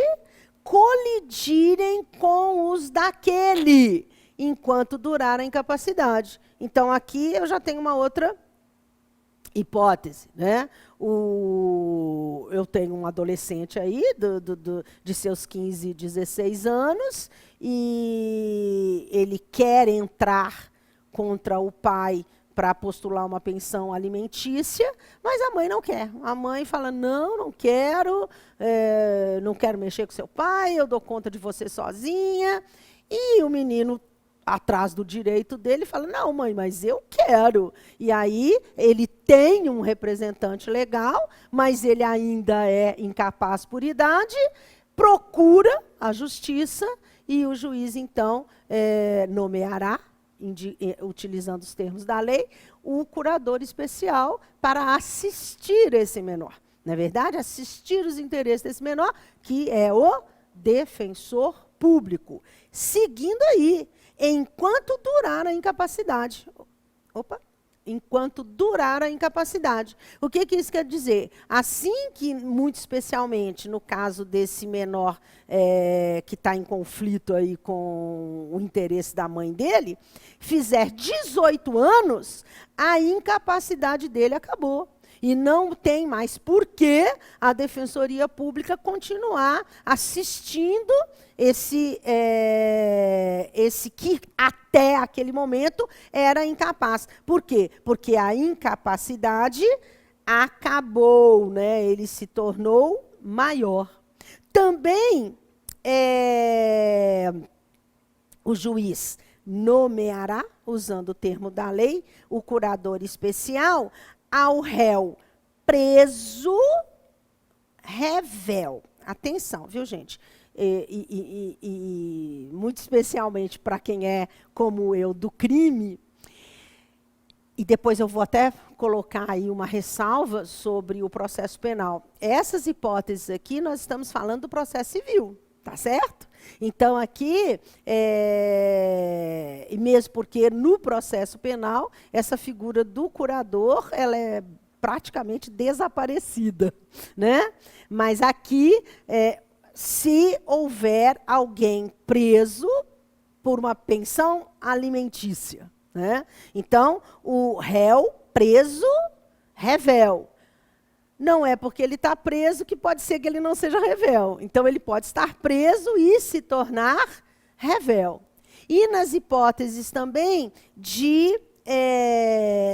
colidirem com os daquele, enquanto durar a incapacidade. Então, aqui eu já tenho uma outra hipótese. Né? Eu tenho um adolescente aí, de seus 15, 16 anos, e ele quer entrar contra o pai para postular uma pensão alimentícia, mas a mãe não quer. A mãe fala, não quero, não quero mexer com seu pai, eu dou conta de você sozinha. E o menino atrás do direito dele, fala, não, mãe, mas eu quero. E aí ele tem um representante legal, mas ele ainda é incapaz por idade, procura a justiça e o juiz, então, nomeará, utilizando os termos da lei, o curador especial para assistir esse menor. Não é verdade? Assistir os interesses desse menor, que é o defensor público. Seguindo aí, enquanto durar a incapacidade. Opa! Enquanto durar a incapacidade. O que isso quer dizer? Assim que, muito especialmente, no caso desse menor que está em conflito aí com o interesse da mãe dele, fizer 18 anos, a incapacidade dele acabou. E não tem mais por que a Defensoria Pública continuar assistindo esse que até aquele momento era incapaz. Por quê? Porque a incapacidade acabou, né? Ele se tornou maior. Também o juiz nomeará, usando o termo da lei, o curador especial ao réu preso revel. Atenção, viu, gente? E muito especialmente para quem é, como eu, do crime, e depois eu vou até colocar aí uma ressalva sobre o processo penal. Essas hipóteses aqui, nós estamos falando do processo civil, tá certo? Então, aqui, e mesmo porque no processo penal, essa figura do curador, ela é praticamente desaparecida, né? Mas aqui, se houver alguém preso por uma pensão alimentícia, né? Então, o réu preso, revel. Não é porque ele está preso que pode ser que ele não seja revel. Então, ele pode estar preso e se tornar revel. E nas hipóteses também de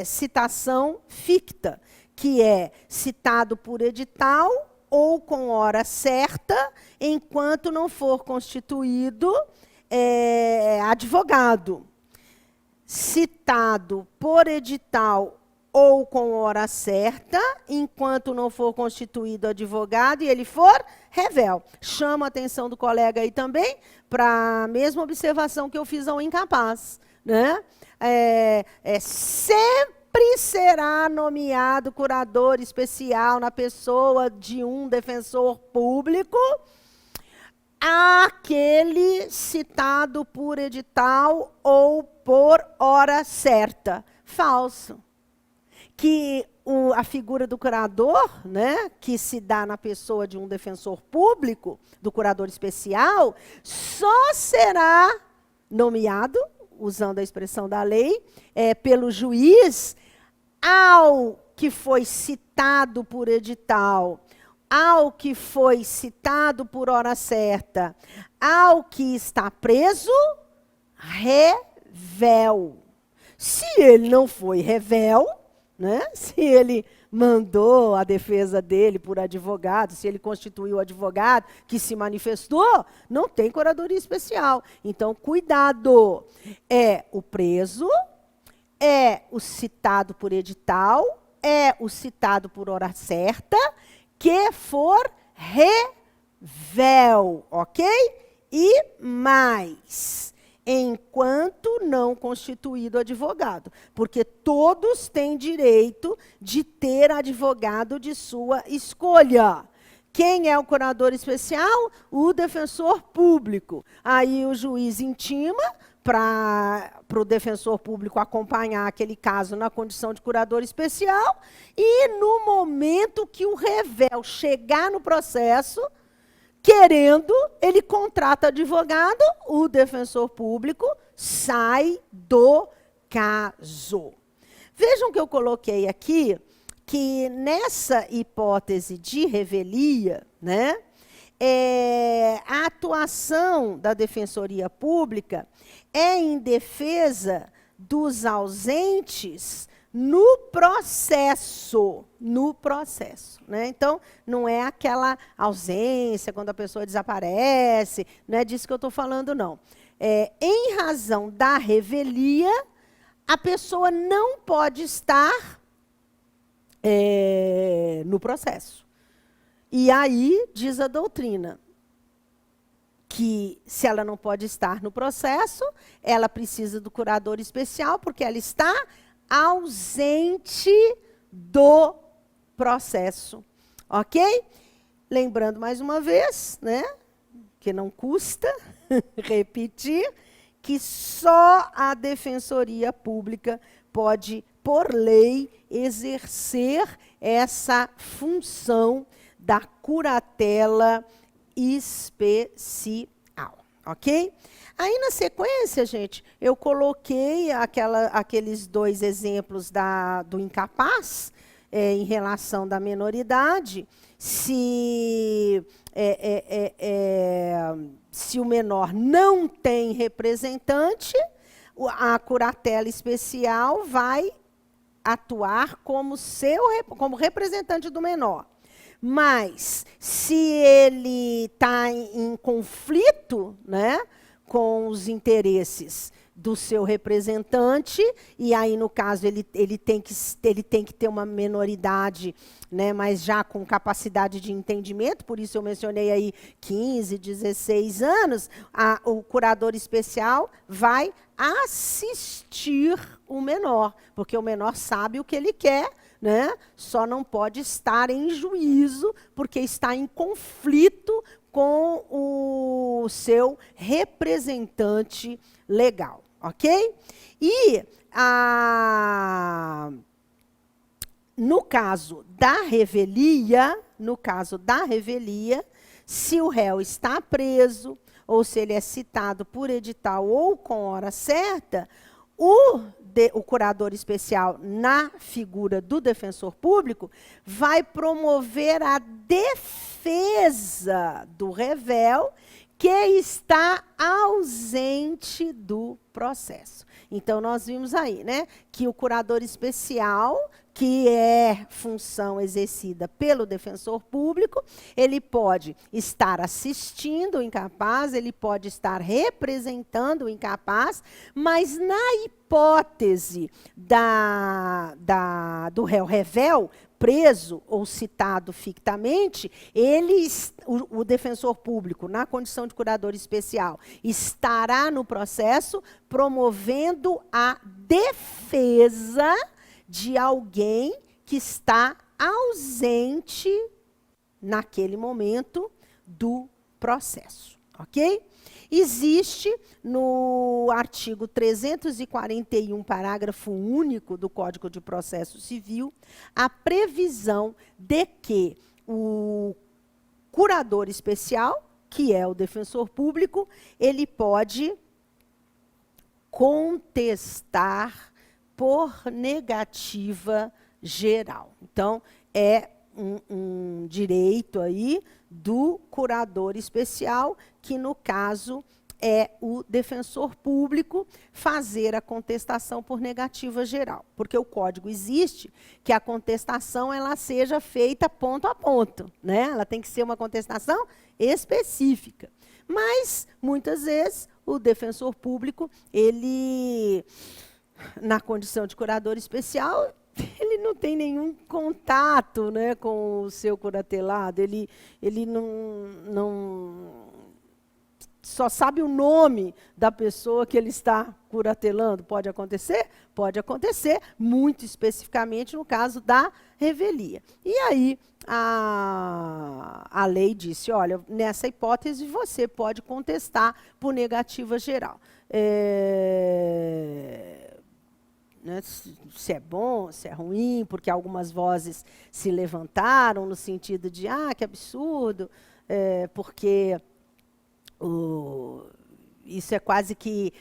citação ficta, que é citado por edital ou com hora certa, enquanto não for constituído advogado. Citado por edital ou com hora certa, enquanto não for constituído advogado e ele for revel. Chamo a atenção do colega aí também para a mesma observação que eu fiz ao incapaz, né? Sempre será nomeado curador especial na pessoa de um defensor público aquele citado por edital ou por hora certa. Falso. Que a figura do curador, né, que se dá na pessoa de um defensor público, do curador especial, só será nomeado, usando a expressão da lei, pelo juiz, ao que foi citado por edital, ao que foi citado por hora certa, ao que está preso, revel. Se ele não foi revel, né? Se ele mandou a defesa dele por advogado, se ele constituiu o advogado que se manifestou, não tem curadoria especial. Então, cuidado. É o preso, é o citado por edital, é o citado por hora certa, que for revel, ok? E mais, enquanto não constituído advogado, porque todos têm direito de ter advogado de sua escolha. Quem é o curador especial? O defensor público. Aí o juiz intima para o defensor público acompanhar aquele caso na condição de curador especial, e no momento que o revel chegar no processo, querendo, ele contrata advogado, o defensor público sai do caso. Vejam que eu coloquei aqui que nessa hipótese de revelia, né, a atuação da Defensoria Pública é em defesa dos ausentes no processo, né? Então, não é aquela ausência quando a pessoa desaparece, não é disso que eu estou falando, não. em razão da revelia, a pessoa não pode estar no processo. E aí, diz a doutrina, que se ela não pode estar no processo, ela precisa do curador especial, porque ela está ausente do processo. Ok? Lembrando mais uma vez, né, que não custa repetir, que só a Defensoria Pública pode, por lei, exercer essa função da curatela especial, ok? Aí, na sequência, gente, eu coloquei aqueles 2 exemplos do incapaz, em relação da menoridade, se o menor não tem representante, a curatela especial vai atuar como representante do menor. Mas, se ele está em conflito, né, com os interesses do seu representante, e aí, no caso, ele tem que ter uma menoridade, né, mas já com capacidade de entendimento, por isso eu mencionei aí 15, 16 anos, o curador especial vai assistir o menor, porque o menor sabe o que ele quer, né, só não pode estar em juízo, porque está em conflito com o seu representante legal. Ok? E, no caso da revelia, se o réu está preso, ou se ele é citado por edital ou com hora certa, o curador especial, na figura do defensor público, vai promover a defesa do réu que está ausente do processo. Então, nós vimos aí, né, que o curador especial, que é função exercida pelo defensor público, ele pode estar assistindo o incapaz, ele pode estar representando o incapaz, mas na hipótese do réu revel, preso ou citado fictamente, o defensor público, na condição de curador especial, estará no processo promovendo a defesa de alguém que está ausente naquele momento do processo, ok? Existe no artigo 341, parágrafo único do Código de Processo Civil, a previsão de que o curador especial, que é o defensor público, ele pode contestar por negativa geral. Então, é um direito aí do curador especial, que no caso é o defensor público, fazer a contestação por negativa geral. Porque o código existe que a contestação ela seja feita ponto a ponto, né? Ela tem que ser uma contestação específica. Mas, muitas vezes, o defensor público, ele, na condição de curador especial, ele não tem nenhum contato, né, com o seu curatelado, ele não só sabe o nome da pessoa que ele está curatelando. Pode acontecer? Pode acontecer, muito especificamente no caso da revelia. E aí a lei disse, olha, nessa hipótese você pode contestar por negativa geral. Né, se é bom, se é ruim, porque algumas vozes se levantaram no sentido de, que absurdo, porque isso é quase que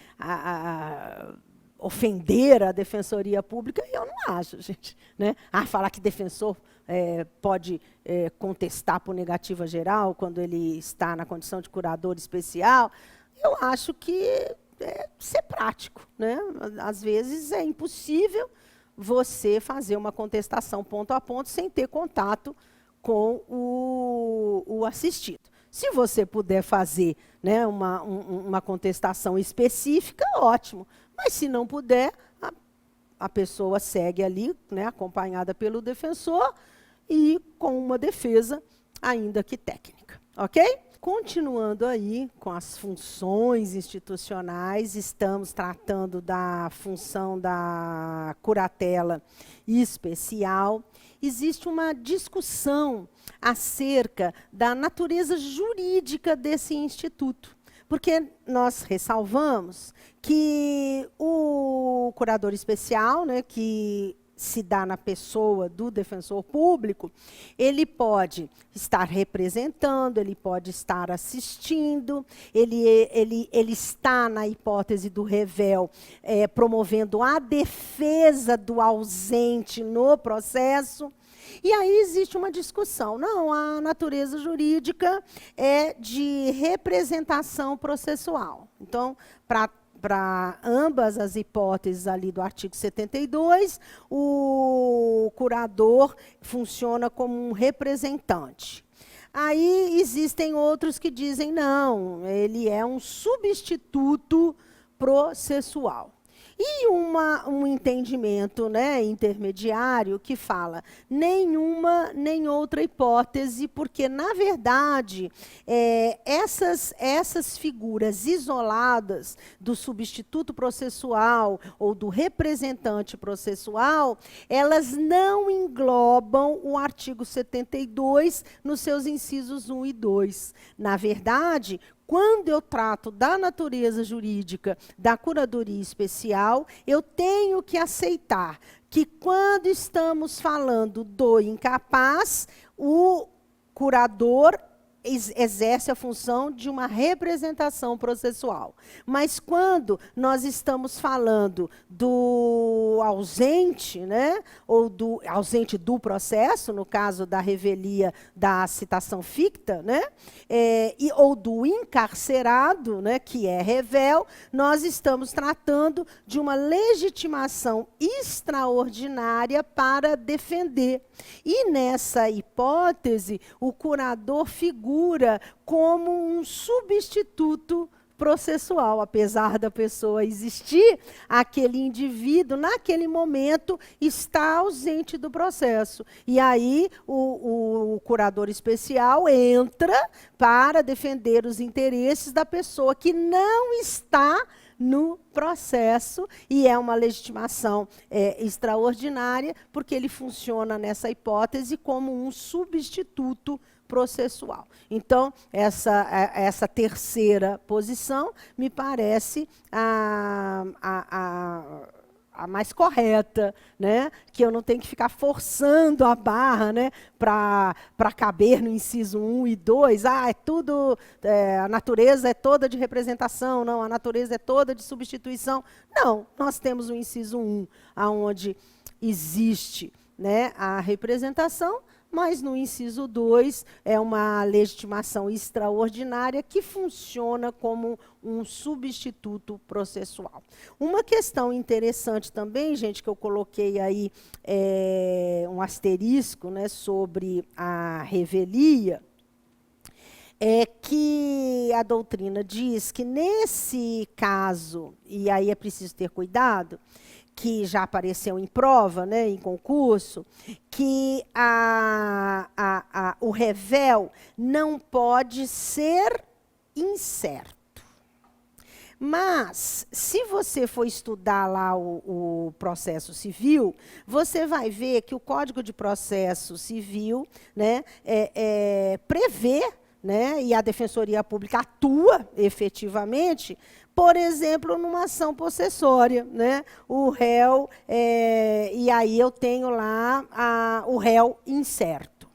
ofender a Defensoria Pública, e eu não acho, gente. Né? Falar que defensor pode contestar por negativa geral, quando ele está na condição de curador especial, eu acho que ser prático, né? Às vezes é impossível você fazer uma contestação ponto a ponto sem ter contato com o assistido. Se você puder fazer, né, uma contestação específica, ótimo. Mas se não puder, a pessoa segue ali, né, acompanhada pelo defensor e com uma defesa, ainda que técnica. Ok? Continuando aí com as funções institucionais, estamos tratando da função da curatela especial. Existe uma discussão acerca da natureza jurídica desse instituto, porque nós ressalvamos que o curador especial, né, que se dá na pessoa do defensor público, ele pode estar representando, ele pode estar assistindo, ele está, na hipótese do revel, promovendo a defesa do ausente no processo. E aí existe uma discussão. Não, a natureza jurídica é de representação processual. Então, para ambas as hipóteses ali do artigo 72, o curador funciona como um representante. Aí existem outros que dizem, não, ele é um substituto processual. E um entendimento, né, intermediário que fala nenhuma nem outra hipótese, porque, na verdade, essas figuras isoladas do substituto processual ou do representante processual, elas não englobam o artigo 72 nos seus incisos 1 e 2. Na verdade, quando eu trato da natureza jurídica da curadoria especial, eu tenho que aceitar que, quando estamos falando do incapaz, o curador exerce a função de uma representação processual. Mas quando nós estamos falando do ausente, né, ou do ausente do processo, no caso da revelia da citação ficta, né, ou do encarcerado, né, que é revel, nós estamos tratando de uma legitimação extraordinária para defender. E, nessa hipótese, o curador figura como um substituto processual. Apesar da pessoa existir, aquele indivíduo, naquele momento, está ausente do processo. E aí, o curador especial entra para defender os interesses da pessoa que não está no processo, e é uma legitimação extraordinária, porque ele funciona, nessa hipótese, como um substituto processual. Então, essa terceira posição me parece a mais correta, né? Que eu não tenho que ficar forçando a barra, né, para caber no inciso 1 e 2. Ah, a natureza é toda de representação, não, a natureza é toda de substituição. Não, nós temos o inciso 1, onde existe, né, a representação, mas no inciso 2 é uma legitimação extraordinária que funciona como um substituto processual. Uma questão interessante também, gente, que eu coloquei aí um asterisco, né, sobre a revelia, é que a doutrina diz que, nesse caso, e aí é preciso ter cuidado, que já apareceu em prova, né, em concurso, que o revel não pode ser incerto. Mas, se você for estudar lá o processo civil, você vai ver que o Código de Processo Civil, né, prevê, né, e a Defensoria Pública atua efetivamente, por exemplo, numa ação possessória, né? O réu, e aí eu tenho lá o réu incerto.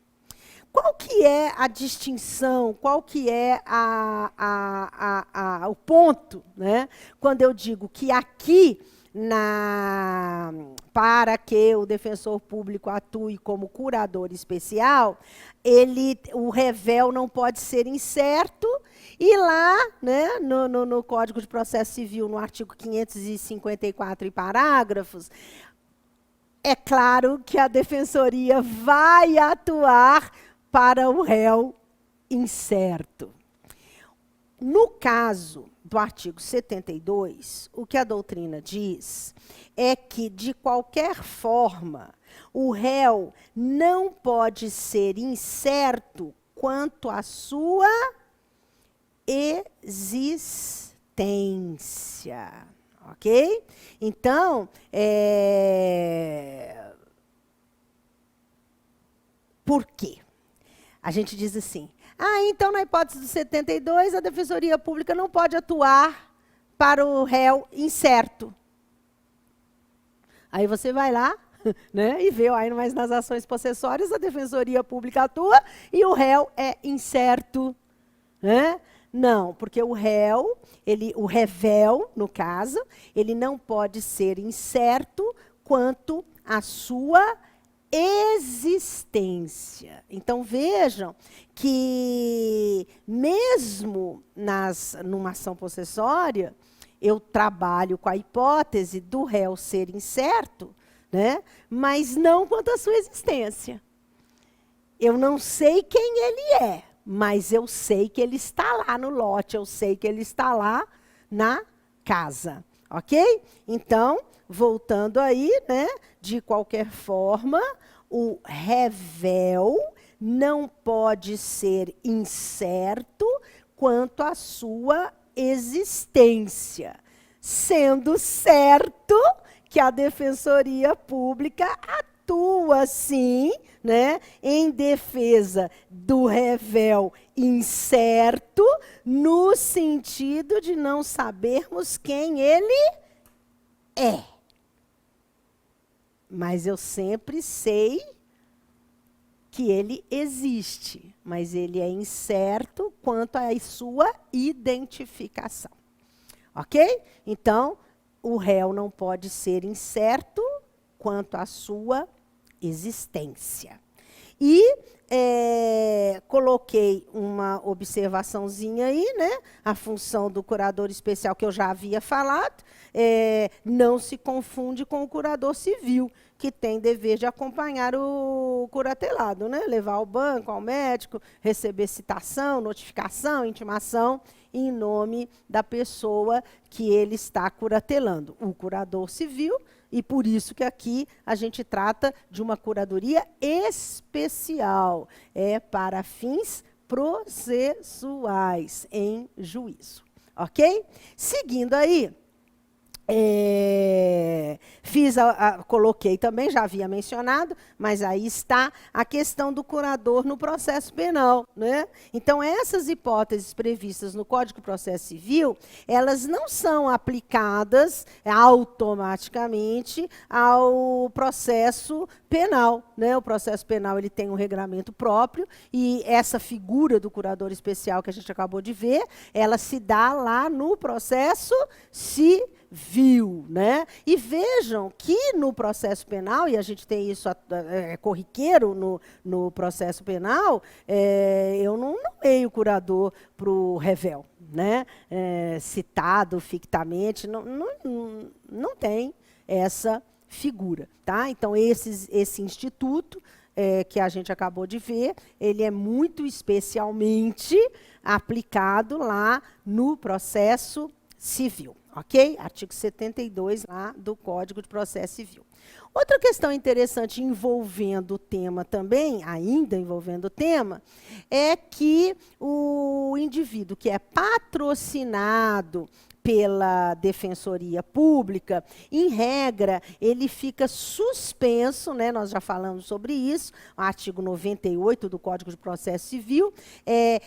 Qual que é a distinção, qual que é o ponto, né? Quando eu digo que aqui, para que o defensor público atue como curador especial, o revel não pode ser incerto, e lá, né, no Código de Processo Civil, no artigo 554 e parágrafos, é claro que a defensoria vai atuar para o réu incerto. No caso do artigo 72, o que a doutrina diz é que, de qualquer forma, o réu não pode ser incerto quanto à sua existência. Ok? Então, por quê? A gente diz assim, então, na hipótese do 72, a Defensoria Pública não pode atuar para o réu incerto. Aí você vai lá, né, e vê, aí, mas nas ações possessórias, a Defensoria Pública atua e o réu é incerto. Né? Não, porque o réu, o revel, no caso, ele não pode ser incerto quanto à sua existência. Então, vejam que, mesmo numa ação possessória, eu trabalho com a hipótese do réu ser incerto, né? Mas não quanto à sua existência. Eu não sei quem ele é, mas eu sei que ele está lá no lote, eu sei que ele está lá na casa. Ok? Então, voltando aí, né? De qualquer forma, o revel não pode ser incerto quanto à sua existência, sendo certo que a Defensoria Pública atua, sim, né, em defesa do revel incerto, no sentido de não sabermos quem ele é. Mas eu sempre sei que ele existe, mas ele é incerto quanto à sua identificação. Ok? Então, o réu não pode ser incerto quanto à sua existência. E coloquei uma observaçãozinha aí, né? A função do curador especial, que eu já havia falado, não se confunde com o curador civil, que tem dever de acompanhar o curatelado, né? Levar ao banco, ao médico, receber citação, notificação, intimação, em nome da pessoa que ele está curatelando, o curador civil. E por isso que aqui a gente trata de uma curadoria especial, para fins processuais em juízo. Ok? Seguindo aí, coloquei também, já havia mencionado, mas aí está a questão do curador no processo penal, né? Então, essas hipóteses previstas no Código de Processo Civil, elas não são aplicadas automaticamente ao processo penal, né? O processo penal ele tem um regramento próprio e essa figura do curador especial que a gente acabou de ver, ela se dá lá no processo civil, né? E vejam que no processo penal, e a gente tem isso corriqueiro no processo penal, eu não nomeio o curador para o revel, né? Citado fictamente, não tem essa figura, tá? Então, esse instituto que a gente acabou de ver, ele é muito especialmente aplicado lá no processo civil, ok? Artigo 72 lá do Código de Processo Civil. Outra questão interessante envolvendo o tema também, ainda envolvendo o tema, é que o indivíduo que é patrocinado pela Defensoria Pública, em regra, ele fica suspenso, né, nós já falamos sobre isso, o artigo 98 do Código de Processo Civil,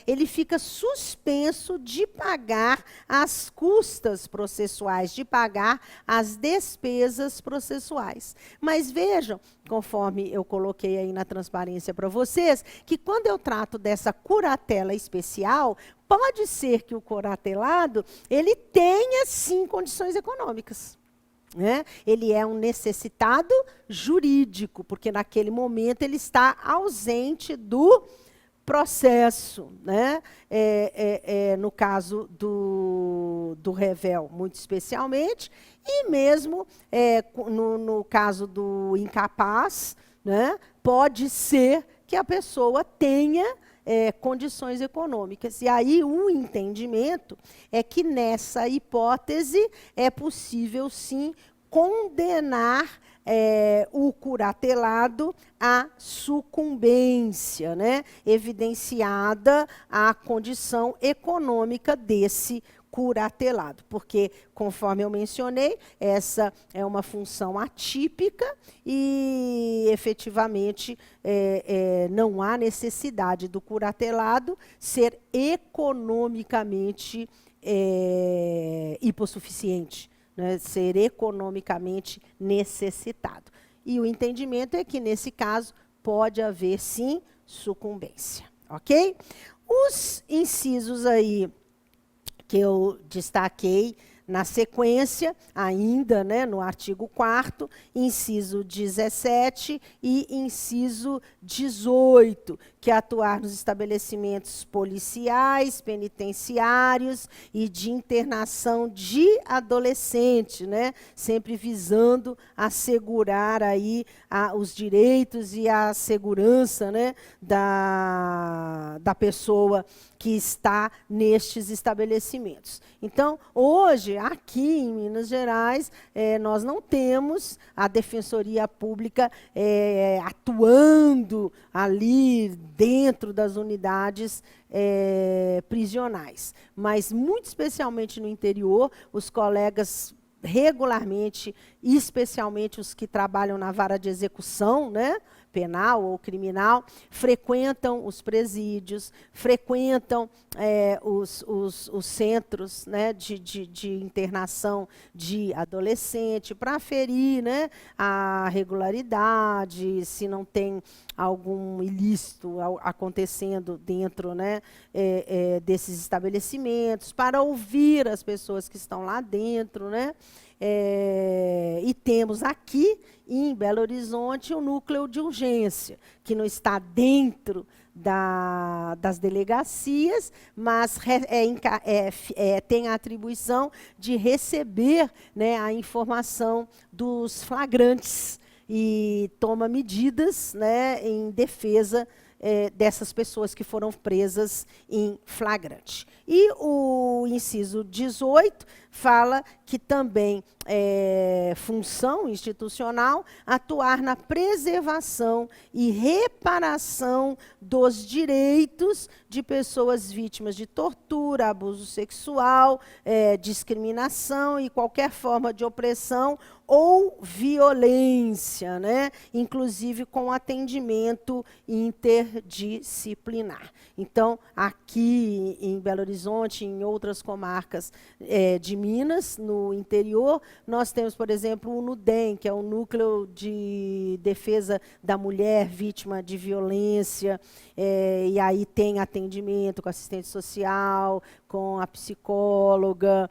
ele fica suspenso de pagar as custas processuais, de pagar as despesas processuais. Mas vejam, conforme eu coloquei aí na transparência para vocês, que quando eu trato dessa curatela especial, pode ser que o curatelado ele tenha, sim, condições econômicas. Né? Ele é um necessitado jurídico, porque naquele momento ele está ausente do processo. Né? No caso do revel, muito especialmente, e mesmo no caso do incapaz, né? Pode ser que a pessoa tenha condições econômicas. E aí o entendimento é que nessa hipótese é possível, sim, condenar o curatelado à sucumbência, né, evidenciada a condição econômica desse curatelado, porque, conforme eu mencionei, essa é uma função atípica e, efetivamente, não há necessidade do curatelado ser economicamente hipossuficiente, né, ser economicamente necessitado. E o entendimento é que, nesse caso, pode haver, sim, sucumbência. Ok? Os incisos aí que eu destaquei na sequência, ainda, né, no artigo 4º, inciso 17 e inciso 18, que é atuar nos estabelecimentos policiais, penitenciários e de internação de adolescente, né, sempre visando assegurar aí os direitos e a segurança, né, da pessoa que está nestes estabelecimentos. Então, hoje, aqui em Minas Gerais, nós não temos a Defensoria Pública atuando ali dentro das unidades prisionais. Mas, muito especialmente no interior, os colegas regularmente, especialmente os que trabalham na vara de execução, né, penal ou criminal, frequentam os presídios, frequentam os centros, né, de internação de adolescente, para aferir, né, a regularidade, se não tem algum ilícito acontecendo dentro, né, desses estabelecimentos, para ouvir as pessoas que estão lá dentro, né. E temos aqui, em Belo Horizonte, o núcleo de urgência, que não está dentro das delegacias, mas tem a atribuição de receber, né, a informação dos flagrantes e toma medidas, né, em defesa dessas pessoas que foram presas em flagrante. E o inciso 18 fala que também é função institucional atuar na preservação e reparação dos direitos de pessoas vítimas de tortura, abuso sexual, discriminação e qualquer forma de opressão ou violência, né? Inclusive com atendimento interdisciplinar. Então, aqui em Belo Horizonte, em outras comarcas de Minas, no interior, nós temos, por exemplo, o NUDEM, que é o Núcleo de Defesa da Mulher Vítima de Violência, e aí tem atendimento com assistente social, com a psicóloga,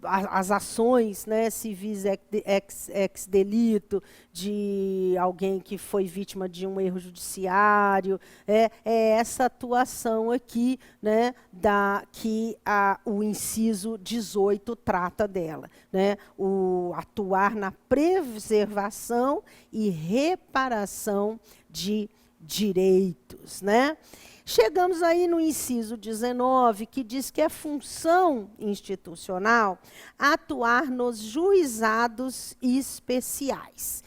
as ações, né, civis ex delito de alguém que foi vítima de um erro judiciário, é essa atuação aqui, né, que o inciso 18 trata dela, né, o atuar na preservação e reparação de direitos, né? Chegamos aí no inciso 19, que diz que é função institucional atuar nos juizados especiais.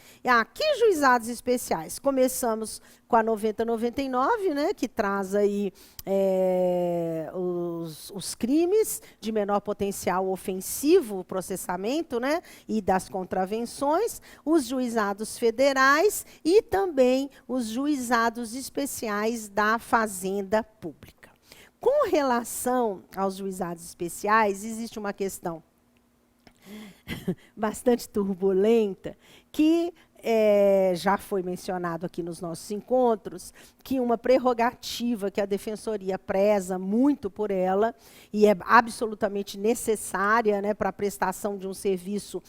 Que juizados especiais? Começamos com a 9099, né, que traz aí os crimes de menor potencial ofensivo, o processamento, né, e das contravenções, os juizados federais e também os juizados especiais da Fazenda Pública. Com relação aos juizados especiais, existe uma questão bastante turbulenta, que já foi mencionado aqui nos nossos encontros, que uma prerrogativa que a Defensoria preza muito por ela, e é absolutamente necessária, né, para a prestação de um serviço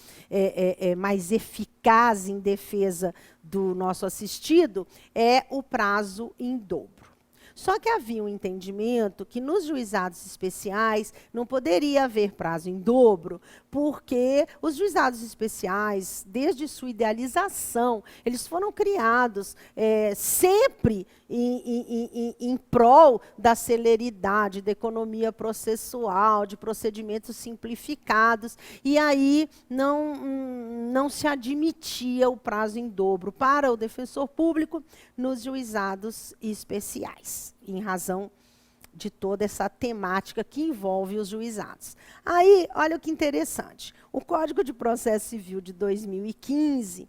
mais eficaz em defesa do nosso assistido, é o prazo em dobro. Só que havia um entendimento que nos juizados especiais não poderia haver prazo em dobro, porque os juizados especiais, desde sua idealização, eles foram criados sempre em prol da celeridade, da economia processual, de procedimentos simplificados, e aí não se admitia o prazo em dobro para o defensor público nos juizados especiais, em razão de toda essa temática que envolve os juizados. Aí, olha que interessante. O Código de Processo Civil de 2015,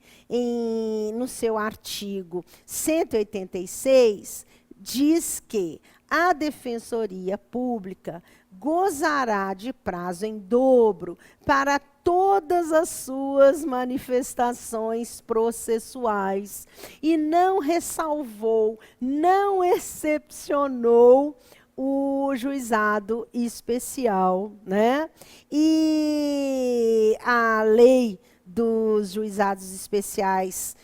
no seu artigo 186, diz que a Defensoria Pública gozará de prazo em dobro para todas as suas manifestações processuais e não ressalvou, não excepcionou o juizado especial, né? E a lei dos juizados especiais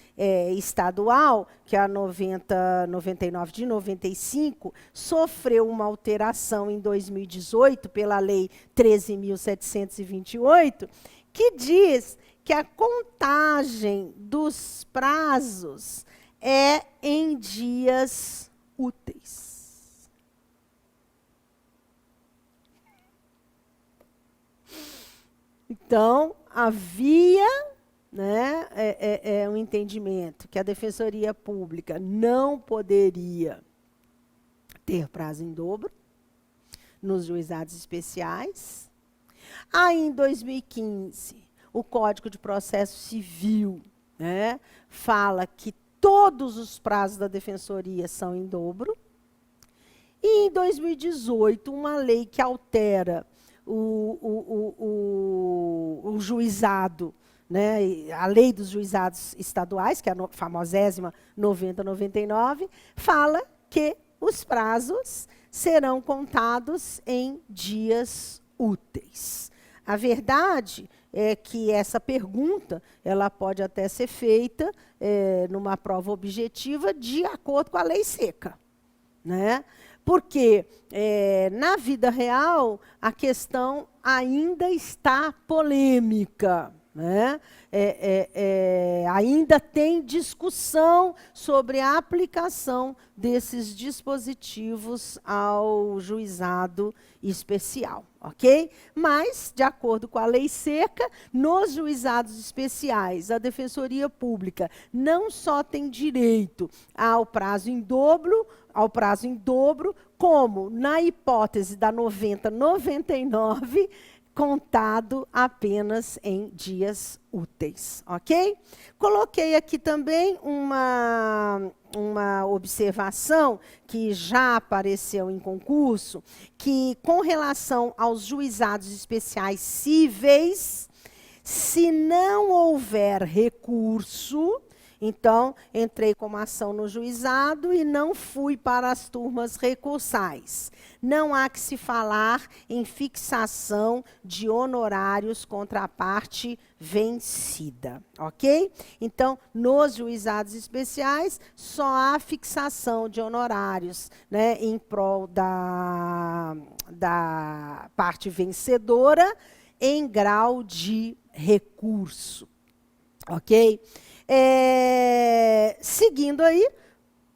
estadual, que é a 99 de 95, sofreu uma alteração em 2018 pela lei 13.728, que diz que a contagem dos prazos é em dias úteis. Então, havia, né, um entendimento que a Defensoria Pública não poderia ter prazo em dobro nos juizados especiais. Aí, em 2015, o Código de Processo Civil, né, fala que todos os prazos da Defensoria são em dobro. E, em 2018, uma lei que altera o juizado, né, a lei dos juizados estaduais, que é a famosésima 9099, fala que os prazos serão contados em dias úteis. A verdade é que essa pergunta ela pode até ser feita numa prova objetiva de acordo com a lei seca, né? Porque, na vida real, a questão ainda está polêmica, né? Ainda tem discussão sobre a aplicação desses dispositivos ao juizado especial, ok? Mas, de acordo com a lei seca, nos juizados especiais, a Defensoria Pública não só tem direito ao prazo em dobro, como, na hipótese da 9099, contado apenas em dias úteis, ok? Coloquei aqui também uma observação que já apareceu em concurso, que com relação aos juizados especiais cíveis, se não houver recurso, então, entrei com uma ação no juizado e não fui para as turmas recursais. Não há que se falar em fixação de honorários contra a parte vencida, ok? Então, nos juizados especiais, só há fixação de honorários, né, em prol da parte vencedora em grau de recurso, ok? Seguindo aí,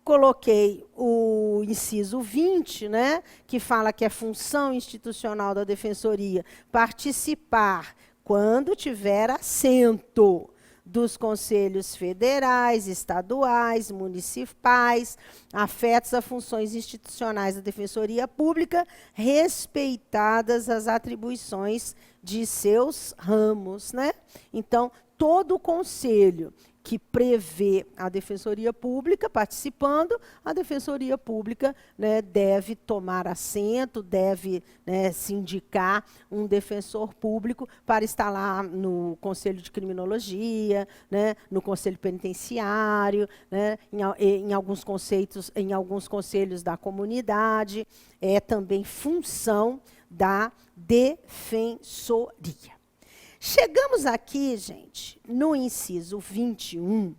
coloquei o inciso 20, né, que fala que é função institucional da Defensoria participar, quando tiver assento, dos conselhos federais, estaduais, municipais, afetos a funções institucionais da Defensoria Pública, respeitadas as atribuições de seus ramos, né? Então, todo o conselho que prevê a Defensoria Pública participando, a Defensoria Pública, né, deve tomar assento, deve, né, se indicar um defensor público para estar lá no Conselho de Criminologia, né, no Conselho Penitenciário, né, em alguns conselhos da comunidade. É também função da Defensoria. Chegamos aqui, gente, no inciso 21,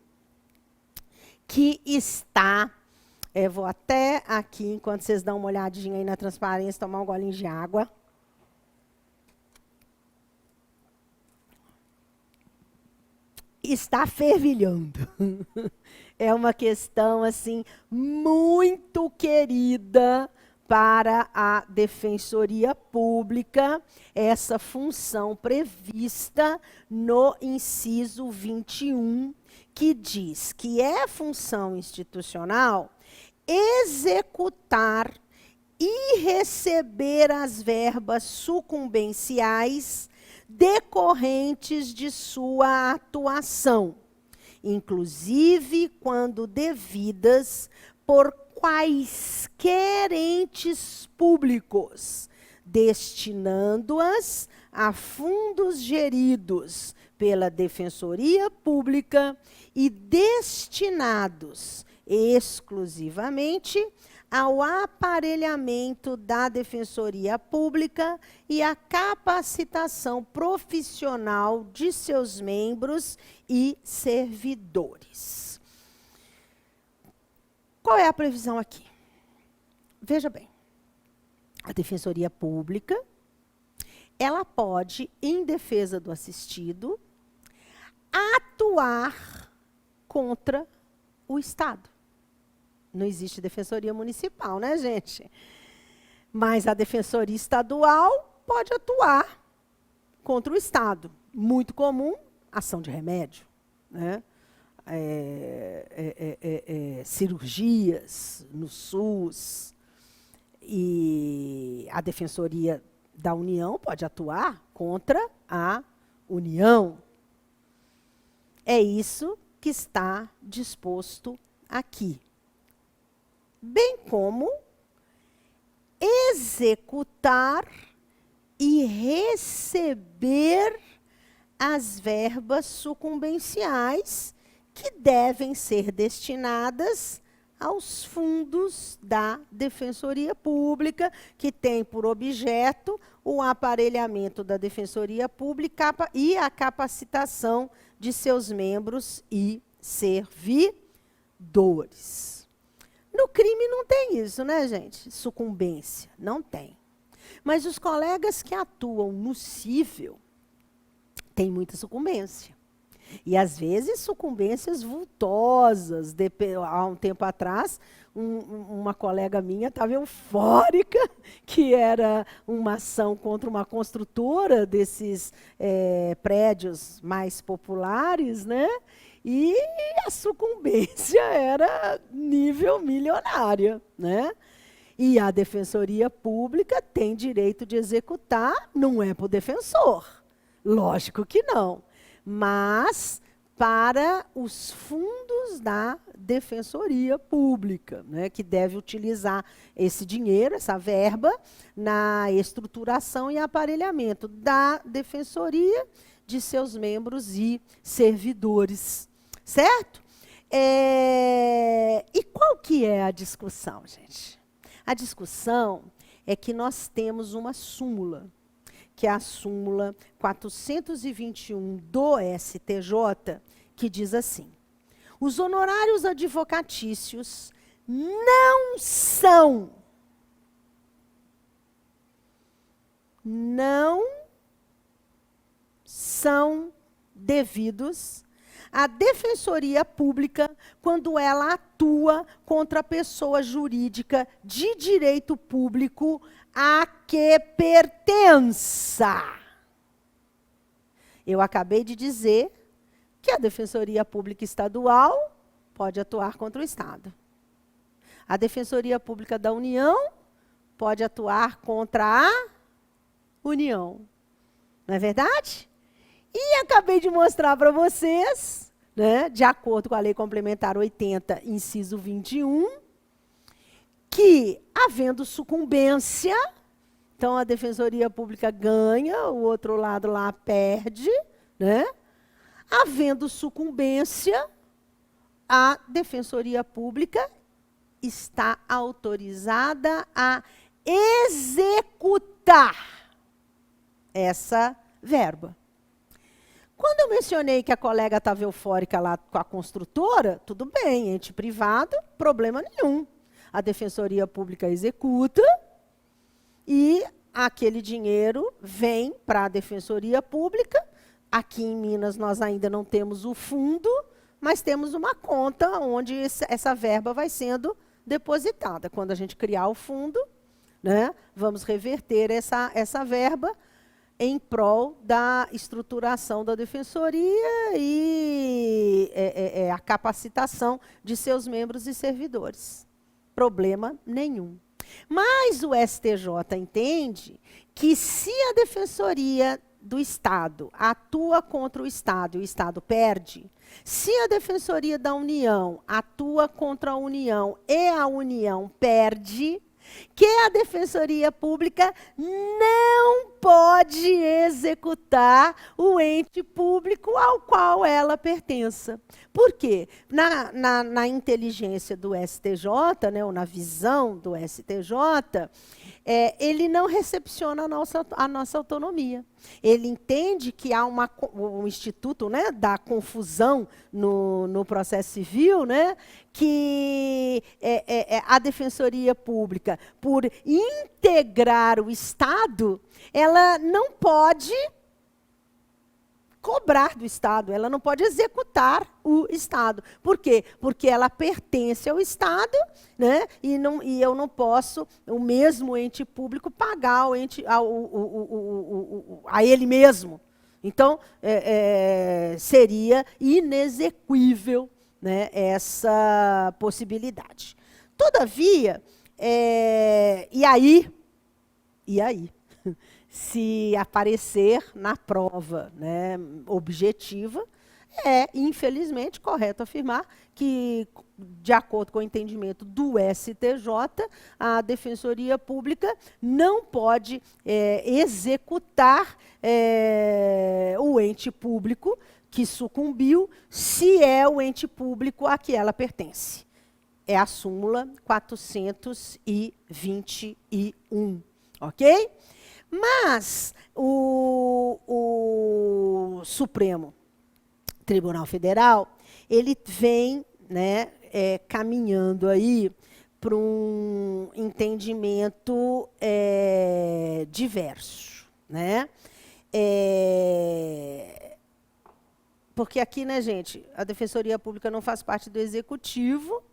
que está... vou até aqui, enquanto vocês dão uma olhadinha aí na transparência, tomar um golinho de água. está fervilhando. É uma questão assim muito querida para a Defensoria Pública, essa função prevista no inciso 21, que diz que é função institucional executar e receber as verbas sucumbenciais decorrentes de sua atuação, inclusive quando devidas por quaisquer entes públicos, destinando-as a fundos geridos pela Defensoria Pública e destinados exclusivamente ao aparelhamento da Defensoria Pública e à capacitação profissional de seus membros e servidores. Qual é a previsão aqui? Veja bem, a Defensoria Pública, ela pode, em defesa do assistido, atuar contra o Estado. Não existe defensoria municipal, né, gente? Mas a defensoria estadual pode atuar contra o Estado. Muito comum, ação de remédio, né? Cirurgias no SUS. E a Defensoria da União pode atuar contra a União. É isso que está disposto aqui. Bem como executar e receber as verbas sucumbenciais que devem ser destinadas aos fundos da Defensoria Pública, que tem por objeto o aparelhamento da Defensoria Pública e a capacitação de seus membros e servidores. No crime não tem isso, né, gente? Sucumbência, não tem. Mas os colegas que atuam no cível têm muita sucumbência. E, às vezes, sucumbências vultosas. Há um tempo atrás, uma colega minha estava eufórica, que era uma ação contra uma construtora desses prédios mais populares, né? E a sucumbência era nível milionária, né? E a Defensoria Pública tem direito de executar, não é para o defensor. Lógico que não. Mas para os fundos da Defensoria Pública, né, que deve utilizar esse dinheiro, essa verba, na estruturação e aparelhamento da Defensoria, de seus membros e servidores. Certo? E qual que é a discussão, gente? A discussão é que nós temos uma súmula, que é a súmula 421 do STJ, que diz assim: os honorários advocatícios não são devidos à Defensoria Pública quando ela atua contra a pessoa jurídica de direito público a que pertença. Eu acabei de dizer que a Defensoria Pública Estadual pode atuar contra o Estado. A Defensoria Pública da União pode atuar contra a União. Não é verdade? E acabei de mostrar para vocês, né, de acordo com a Lei Complementar 80, inciso 21, que, havendo sucumbência, então a Defensoria Pública ganha, o outro lado lá perde, né? Havendo sucumbência, a Defensoria Pública está autorizada a executar essa verba. Quando eu mencionei que a colega estava eufórica lá com a construtora, tudo bem, ente privado, problema nenhum. A Defensoria Pública executa e aquele dinheiro vem para a Defensoria Pública Aqui em Minas nós ainda não temos o fundo, mas temos uma conta onde essa verba vai sendo depositada. Quando a gente criar o fundo, né, vamos reverter essa verba em prol da estruturação da defensoria e a capacitação de seus membros e servidores. Problema nenhum. Mas o STJ entende que se a defensoria do Estado atua contra o Estado e o Estado perde, se a defensoria da União atua contra a União e a União perde, que a Defensoria Pública não pode executar o ente público ao qual ela pertença. Por quê? Na inteligência do STJ, né, ou na visão do STJ, ele não recepciona a nossa autonomia. Ele entende que há um instituto, né, da confusão no processo civil, né, que a Defensoria Pública, por integrar o Estado, ela não pode cobrar do Estado, ela não pode executar o Estado. Por quê? Porque ela pertence ao Estado, né? E eu não posso, o mesmo ente público, pagar a ele mesmo. Então, seria inexequível, né, essa possibilidade. Todavia, e aí, se aparecer na prova, né, objetiva, infelizmente, correto afirmar que, de acordo com o entendimento do STJ, a Defensoria Pública não pode executar o ente público que sucumbiu, se é o ente público a que ela pertence. É a súmula 421, ok? Mas o Supremo Tribunal Federal, ele vem, né, caminhando aí para um entendimento diverso, né? Porque aqui, né, gente, a Defensoria Pública não faz parte do Executivo.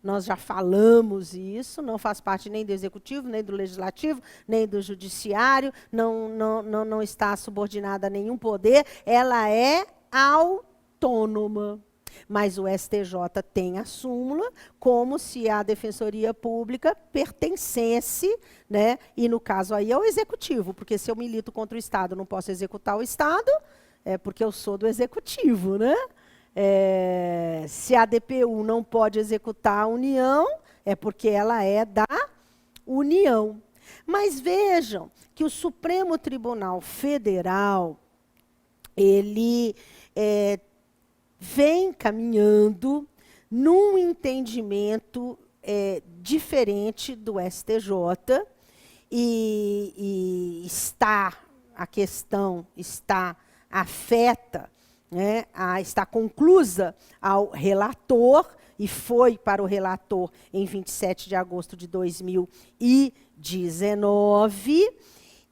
Nós já falamos isso, não faz parte nem do Executivo, nem do Legislativo, nem do Judiciário, não está subordinada a nenhum poder, ela é autônoma. Mas o STJ tem a súmula como se a Defensoria Pública pertencesse, né, e no caso aí ao Executivo, porque se eu milito contra o Estado, não posso executar o Estado, porque eu sou do Executivo, né? Se a DPU não pode executar a União, é porque ela é da União. Mas vejam que o Supremo Tribunal Federal, ele vem caminhando num entendimento diferente do STJ, e a questão afeta, né, está conclusa ao relator, e foi para o relator em 27 de agosto de 2019,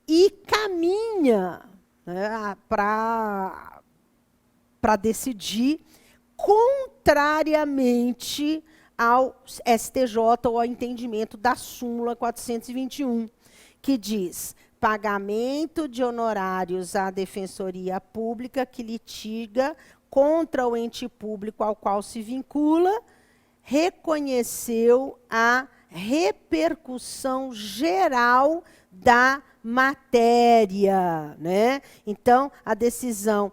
e caminha, né, para decidir contrariamente ao STJ ou ao entendimento da súmula 421, que diz: pagamento de honorários à Defensoria Pública que litiga contra o ente público ao qual se vincula, reconheceu a repercussão geral da matéria, né? Então, a decisão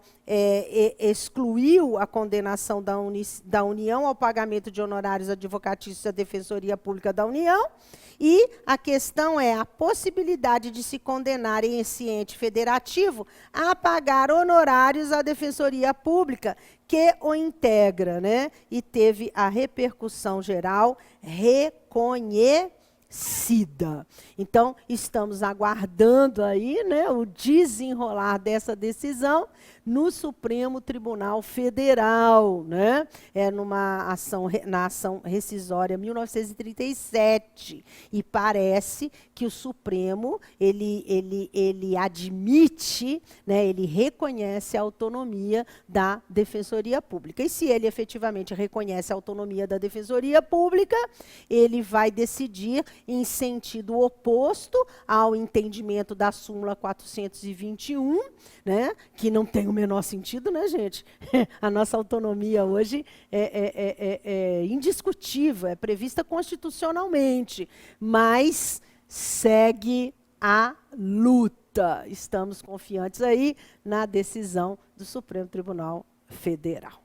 excluiu a condenação da União ao pagamento de honorários advocatícios à Defensoria Pública da União, e a questão é a possibilidade de se condenar esse ente federativo a pagar honorários à Defensoria Pública que o integra, né? E teve a repercussão geral reconhecida. SIDA. Então, estamos aguardando aí, né, o desenrolar dessa decisão no Supremo Tribunal Federal, né? Na ação rescisória 1937. E parece que o Supremo ele admite, né, ele reconhece a autonomia da Defensoria Pública. E se ele efetivamente reconhece a autonomia da Defensoria Pública, ele vai decidir em sentido oposto ao entendimento da súmula 421, né, que não tem o menor sentido, né, gente? A nossa autonomia hoje é indiscutível, é prevista constitucionalmente, mas segue a luta. Estamos confiantes aí na decisão do Supremo Tribunal Federal.